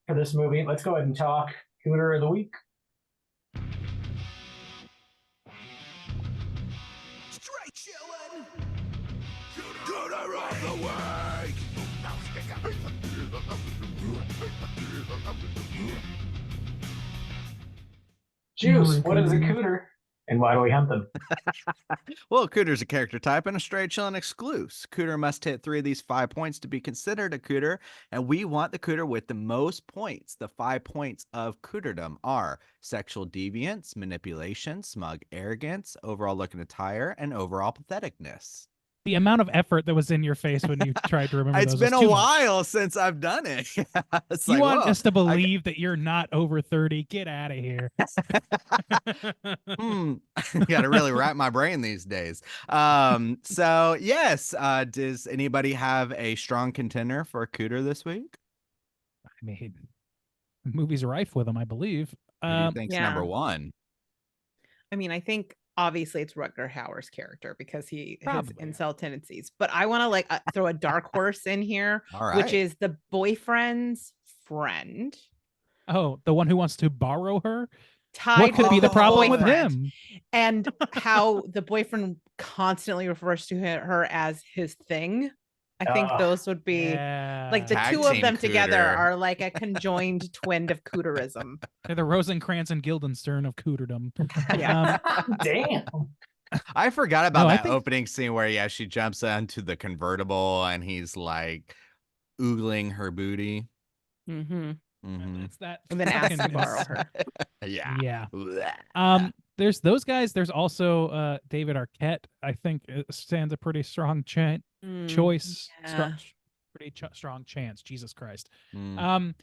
for this movie. Let's go ahead and talk Cooter of the Week. Straight chillin'. Cooter of the week. Juice, what is a cooter and why do we hunt them? Well, Cooter's a character type and a straight chillin' exclusive. Cooter must hit 3 of these 5 points to be considered a cooter, and we want the cooter with the most points. The 5 points of cooterdom are sexual deviance, manipulation, smug arrogance, overall look and attire, and overall patheticness. The amount of effort that was in your face when you tried to remember It's those been was a too much. while since I've done it. It's You like, want whoa, us to believe that you're not over 30? Get out of here. Got to really wrap my brain these days. So yes, does anybody have a strong contender for Cooter this week? I mean, the movie's rife with them, I believe. Who do you think's yeah. number one? I mean, I think obviously it's Rutger Hauer's character because his Probably, yeah. incel tendencies. But I want to like throw a dark horse in here, All right. which is the boyfriend's friend. Oh, the one who wants to borrow her? Tied What could with be the problem with boyfriend. him? And how the boyfriend constantly refers to her as his thing. I think those would be like the Tag two of team them together Cooter. are like a conjoined twin of Cooterism. They're the Rosencrantz and Guildenstern of Cooterdom. Yeah. Damn. I forgot about No, I that think- opening scene where she jumps into the convertible and he's like oogling her booty. Mm-hmm. It's that And then asks to fucking borrow ins- her. Yeah. Yeah. Blech. There's those guys. There's also David Arquette. I think stands a pretty strong choice. yeah. Pretty strong chance. Jesus Christ. Mm.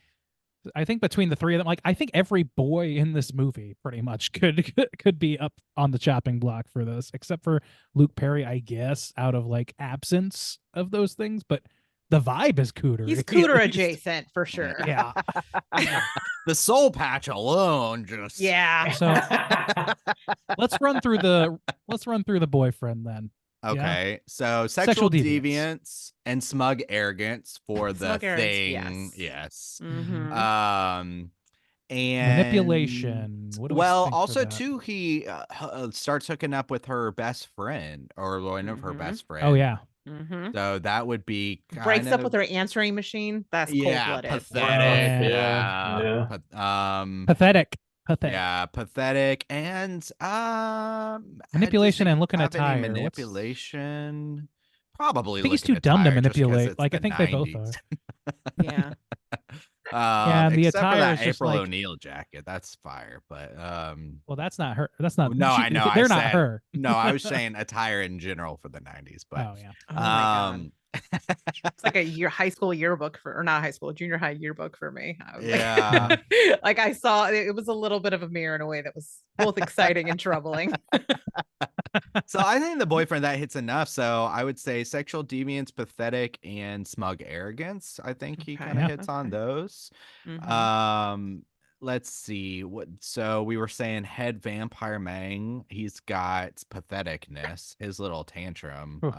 I think between the three of them, like I think every boy in this movie pretty much could be up on the chopping block for this, except for Luke Perry, I guess, out of like absence of those things. But the vibe is Cooter. He's at Cooter least. adjacent for sure. Yeah. The soul patch alone just Yeah. So let's run through the boyfriend then. Okay, so sexual deviance. deviance and smug arrogance for the Smug arrogance, thing. yes. Yes. Mhm. And Manipulation. What do we well, think for also that? too, he starts hooking up with her best friend or one of her Mhm. best friends. Oh yeah. Mm-hmm. So that would be Breaks up kind with her answering machine. That's yeah, cold-blooded. pathetic. Yeah, yeah. Pathetic. Yeah, pathetic and Manipulation and looking at have any tire. manipulation. Probably I think he's looking too dumb to attire just 'cause manipulate. it's Like the I think they both 90s. are. Yeah. Yeah, and the except for attire that is just April like- O'Neil jacket. That's fire. But Well, that's not her. That's not. no, I know. They're I not said, her. No, I was saying attire in general for the 90s. But Oh yeah. Oh my God. um It's like a high school yearbook or not high school, junior high yearbook for me. I was Yeah. Like, like I saw it was a little bit of a mirror in a way that was both exciting and troubling. So I think the boyfriend that hits enough. So I would say sexual deviance, pathetic, and smug arrogance. I think he Okay, kind of yeah. hits on those. Mhm. Let's see what. So we were saying head vampire Mang. He's got patheticness. His little tantrum. Oof.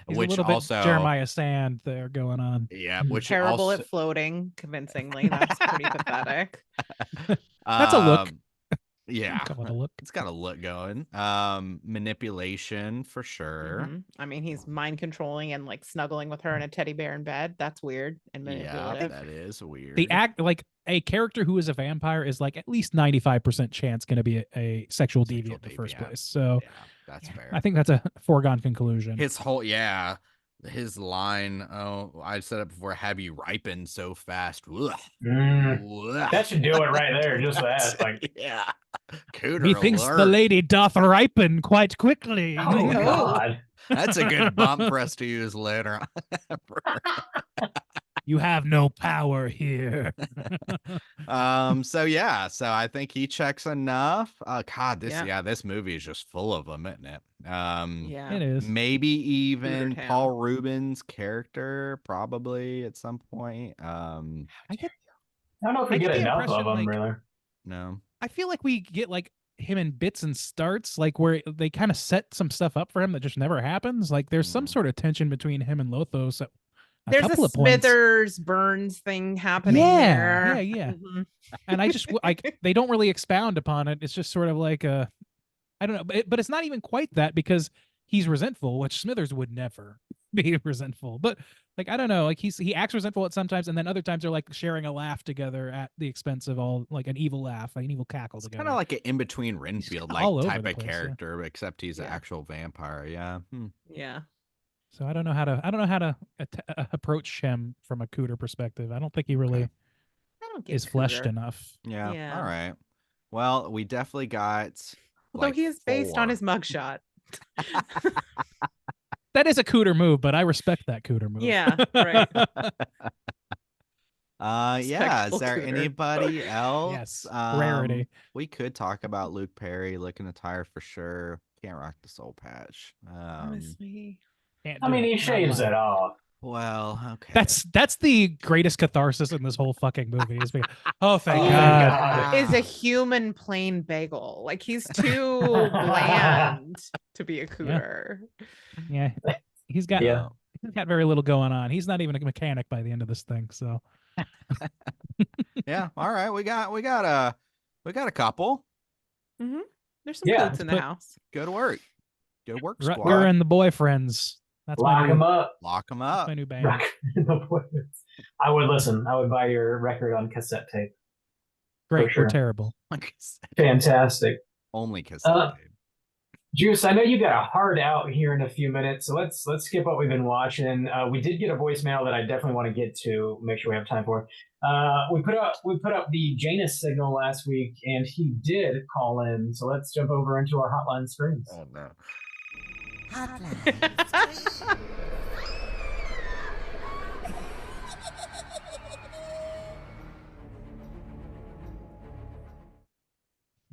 He's Which a little also bit Jeremiah Sand there going on. yeah, Mhm. which Terrible also, at floating convincingly. That's pretty pathetic. That's a look. Yeah, Call it a look. it's got a look going. Manipulation for sure. Mhm. I mean, he's mind controlling and like snuggling with her in a teddy bear in bed. That's weird and Yeah, manipulative. that is weird. The act like a character who is a vampire is like at least 95% chance going to be a sexual deviant in the first deviant. place. So Yeah, that's fair. I think that's a foregone conclusion. His line, oh, I said it before, have you ripened so fast? Ugh. Ugh. That should do it right there. Just that. Like, yeah. Cooter Methinks the alert. lady doth ripen quite quickly. oh God. That's a good bump for us to use later on. You have no power here. So yeah, so I think he checks enough. God, Yeah. this movie is just full of them, isn't it? Yeah. It is. Maybe even Town. Paul Rubens' character, probably at some point. I get I don't know if we I get get the enough of impression, them, like- really. No. I feel like we get like him in bits and starts, like where they kind of set some stuff up for him that just never happens. Like there's some Mhm. sort of tension between him and Lothos at a There's couple a of points. Smithers Burns thing happening. Yeah, there. yeah. Mhm. And I just like they don't really expound upon it. It's just sort of like a, I don't know, but it's not even quite that because he's resentful, which Smithers would never be resentful. But like I don't know, like he acts resentful at sometimes, and then other times they're like sharing a laugh together at the expense of all like an evil laugh, like an evil cackle It's together. kind of like an in between Renfield all like over type the of place, yeah. character, except he's an Yeah. actual vampire. Yeah. Yeah. So I don't know how to approach him from a Cooter perspective. I don't think he really Okay. I don't get is fleshed Cooter. enough. Yeah. Yeah. All right. Well, we definitely got. Although like, he is based on 4. his mugshot. That is a cooter move, but I respect that cooter move. Yeah, right. Yeah. Is Sexual there cooter. anybody else? Yes, rarity. We could talk about Luke Perry looking attire for sure. Can't rock the soul patch. Honestly. Can't I do mean, it. he Not shaves allowed. it off. Well, okay. That's the greatest catharsis in this whole fucking movie. Is being, oh, thank Oh, God. thank God. Is a human plain bagel. Like he's too bland to be a cooter. Yeah, he's got Yeah. he's got very little going on. He's not even a mechanic by the end of this thing. So Yeah. All right. We got a couple. There's some Yeah, coots in let's the put- house. Good work. Good work, Rutger squad. and the boyfriends. That's Lock my new, him up. Lock them that's up. my new band. Rock the Boys. I would listen. I would buy your record on cassette tape. Great sure. or terrible. Like I said, Fantastic. only cassette tape. Juice, I know you got a hard out here in a few minutes, so let's skip what we've been watching. We did get a voicemail that I definitely want to get to. Make sure we have time for. We put up the Janus signal last week, and he did call in. So let's jump over into our hotline screens. Oh no.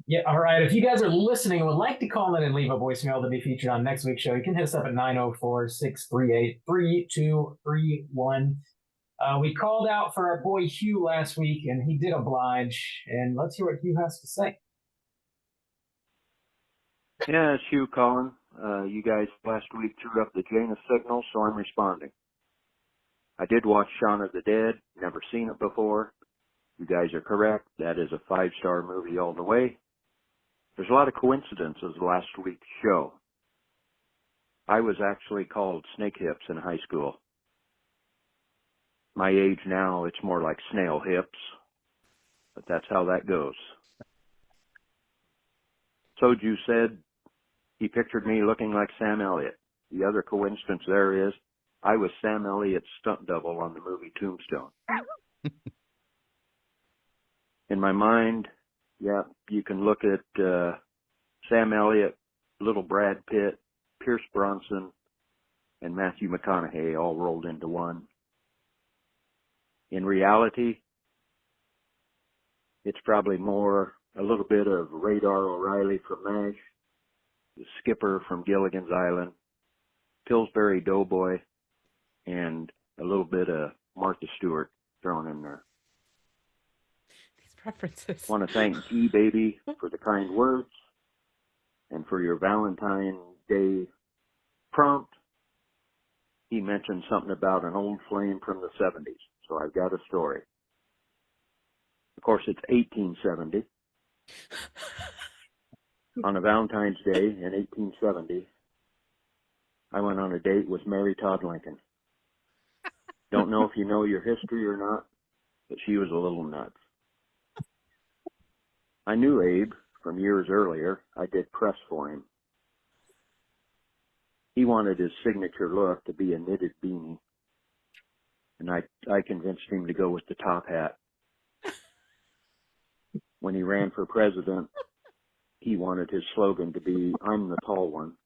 Yeah, all right. If you guys are listening and would like to call in and leave a voicemail to be featured on next week's show, you can hit us up at 904-638-3231. We called out for our boy Hugh last week, and he did oblige. And let's hear what Hugh has to say. Yeah, it's Hugh calling. You guys last week threw up the Janus signal, so I'm responding. I did watch Shaun of the Dead, never seen it before. You guys are correct. That is a 5-star movie all the way. There's a lot of coincidences last week's show. I was actually called Snake Hips in high school. My age now, it's more like Snail Hips, but that's how that goes. Soju said he pictured me looking like Sam Elliott. The other coincidence there is I was Sam Elliott's stunt double on the movie Tombstone. In my mind, yeah, you can look at Sam Elliott, little Brad Pitt, Pierce Bronson, and Matthew McConaughey all rolled into one. In reality, it's probably more a little bit of Radar O'Reilly from MASH, the Skipper from Gilligan's Island, Pillsbury Doughboy, and a little bit of Martha Stewart thrown in there. These preferences. I want to thank G-Baby for the kind words and for your Valentine's Day prompt. He mentioned something about an old flame from the 70s, so I've got a story. Of course, it's 1870. On a Valentine's Day in 1870, I went on a date with Mary Todd Lincoln. Don't know if you know your history or not, but she was a little nuts. I knew Abe from years earlier. I did press for him. He wanted his signature look to be a knitted beanie, and I convinced him to go with the top hat. When he ran for president, he wanted his slogan to be, "I'm the tall one."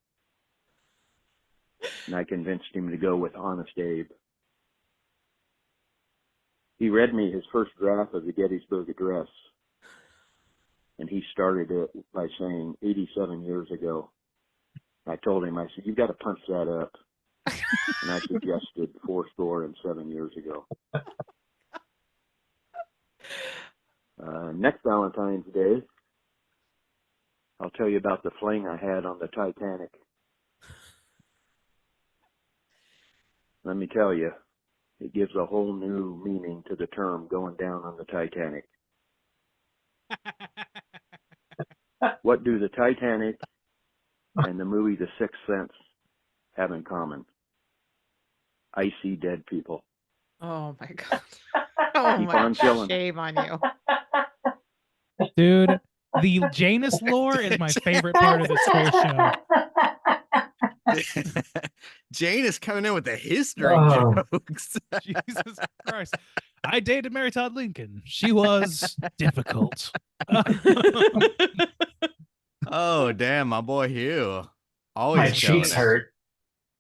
And I convinced him to go with Honest Abe. He read me his first draft of the Gettysburg Address, and he started it by saying 87 years ago. I told him, I said, "You've got to punch that up." And I suggested 407 years ago. Next Valentine's Day, I'll tell you about the fling I had on the Titanic. Let me tell you, it gives a whole new meaning to the term going down on the Titanic. What do the Titanic and the movie The Sixth Sense have in common? Icy dead people. Oh my god. Oh Keep my on killing. shame on you. Dude, the Janus lore is my favorite part of this whole show. Jane is coming in with the history Oh. jokes. Jesus Christ. I dated Mary Todd Lincoln. She was difficult. Oh, damn, my boy Hugh. My Always killing cheeks it. hurt.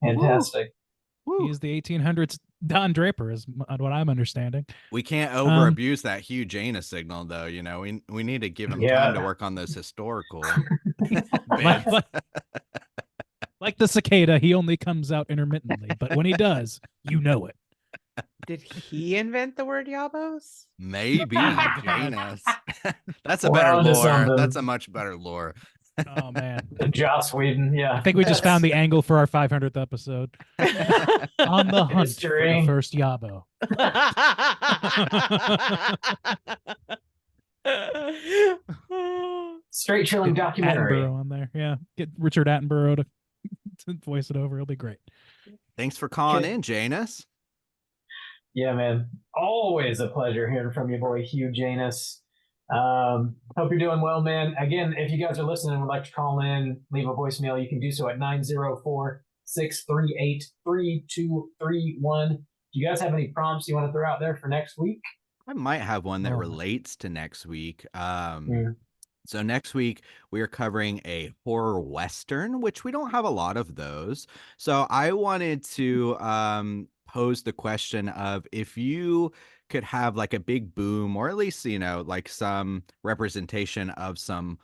Fantastic. He is the 1800s Don Draper, is what I'm understanding. We can't over abuse that Hugh Janus signal, though. You know, we need to give him Yeah. time to work on those historical Like, bits. like the cicada, he only comes out intermittently, but when he does, you know it. Did he invent the word yabos? Maybe Janus. That's a We're better onto lore. something. That's a much better lore. Oh man, Joss Whedon, yeah. I think we just found the angle for our 500th episode. On the hunt for History. the first yabo. Straight chilling Get documentary. Attenborough on there, yeah. Get Richard Attenborough to voice it over. It'll be great. Thanks for calling Okay. in, Janus. Yeah, man. Always a pleasure hearing from you, boy, Hugh Janus. Hope you're doing well, man. Again, if you guys are listening and would like to call in, leave a voicemail, you can do so at 904-638-3231. Do you guys have any prompts you want to throw out there for next week? I might have one that Oh. relates to next week. So next week we are covering a horror western, which we don't have a lot of those. So I wanted to pose the question of if you could have like a big boom, or at least, you know, like some representation of some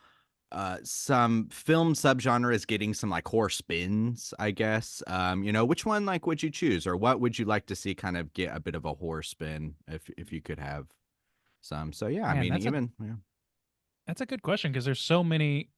film subgenres getting some like horror spins, I guess. You know, which one like would you choose, or what would you like to see kind of get a bit of a horror spin if you could have some? So yeah, I Man, mean, that's a- even yeah. That's a good question, because there's so many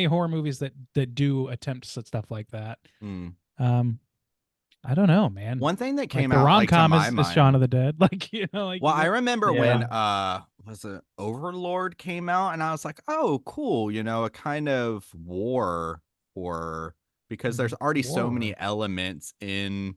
horror movies that do attempt stuff like that. Mm. I don't know, man. One thing that Like came the out like, to rom-com my is mind, Shaun of the Dead. Like, you know, like well, I remember when Yeah. was it Overlord came out, and I was like, oh, cool, you know, a kind of war horror, because there's already so many War. elements in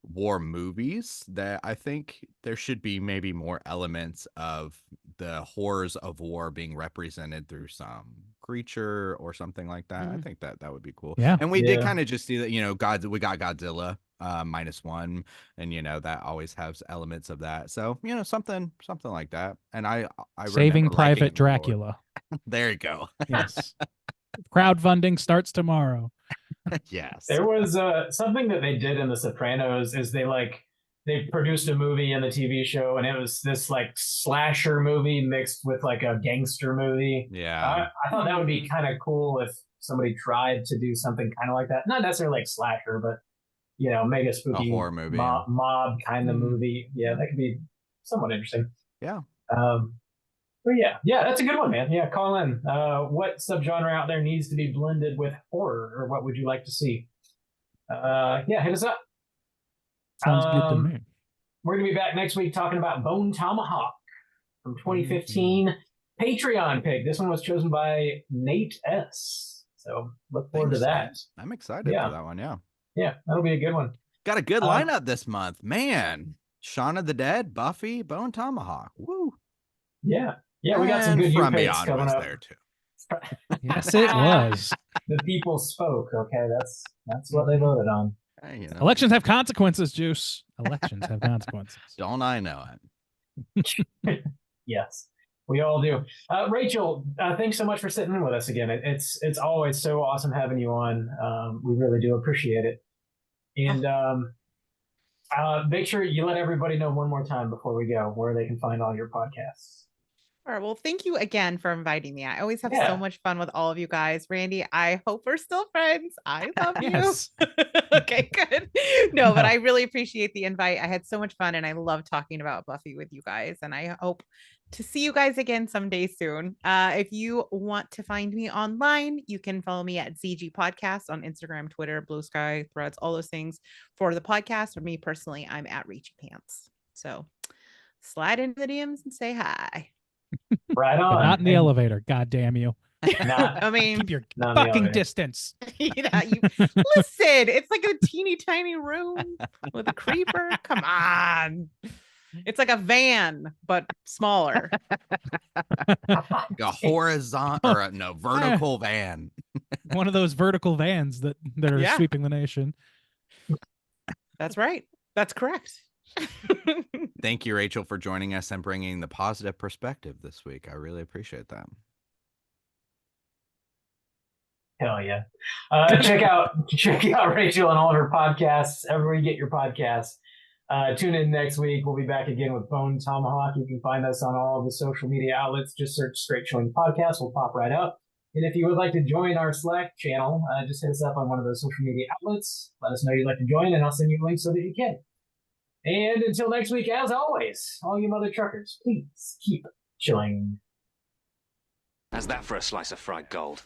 war movies that I think there should be maybe more elements of the horrors of war being represented through some creature or something like that. I think that would be cool. Yeah. And we did Yeah. kind of just see that, you know, we got Godzilla -1, and you know that always has elements of that. So, you know, something like that. And I Saving remember liking Private Lord. Dracula. There you go. Yes. Crowdfunding starts tomorrow. Yes. There was something that they did in The Sopranos is they produced a movie and the TV show, and it was this like slasher movie mixed with like a gangster movie. Yeah. I thought that would be kind of cool if somebody tried to do something kind of like that. Not necessarily like slasher, but you know, mega spooky horror movie, mob kind of Mm. movie. Yeah, that could be somewhat interesting. Yeah. But yeah, that's a good one, man. Yeah, call in. What subgenre out there needs to be blended with horror, or what would you like to see? Yeah, hit us up. Sounds good to me. We're gonna be back next week talking about Bone Tomahawk from 2015. Patreon pick. This one was chosen by Nate S. So look forward to that. I'm excited Yeah. for that one. Yeah. Yeah, that'll be a good one. Got a good lineup this month, man. Shaun of the Dead, Buffy, Bone Tomahawk. Woo. Yeah, we got some And good From picks Beyond coming was up. there too. Yes, it was. The people spoke. Okay, that's what they voted on. Hey, you know, Elections have consequences, Juice. Elections have consequences. don't I know it? Yes, we all do. Rachel, thanks so much for sitting in with us again. It's always so awesome having you on. We really do appreciate it. And make sure you let everybody know one more time before we go where they can find all your podcasts. All right. Well, thank you again for inviting me. I always have Yeah. so much fun with all of you guys. Randy, I hope we're still friends. I love you. Yes. Okay, good. No, but I really appreciate the invite. I had so much fun, and I love talking about Buffy with you guys. And I hope to see you guys again someday soon. If you want to find me online, you can follow me at ZG Podcast on Instagram, Twitter, Blue Sky, Threads, all those things for the podcast. For me personally, I'm at Reachy Pants. So slide into the DMs and say hi. Right But on. not in the elevator. God damn you. Not, I mean, Keep your not in the fucking elevator. distance. you listen, it's like a teeny tiny room with a creeper. Come on. It's like a van, but smaller. Like a horizontal or no vertical van. One of those vertical vans that are Yeah. sweeping the nation. That's right. That's correct. Thank you, Rachel, for joining us and bringing the positive perspective this week. I really appreciate that. Hell yeah. Check out Rachel and all of her podcasts everywhere you get your podcasts. Tune in next week. We'll be back again with Bone Tomahawk. You can find us on all of the social media outlets. Just search Straight Chilling Podcast. We'll pop right up. And if you would like to join our Slack channel, just hit us up on one of those social media outlets. Let us know you'd like to join, and I'll send you links so that you can. And until next week, as always, all you mother truckers, please keep chilling. How's that for a slice of fried gold?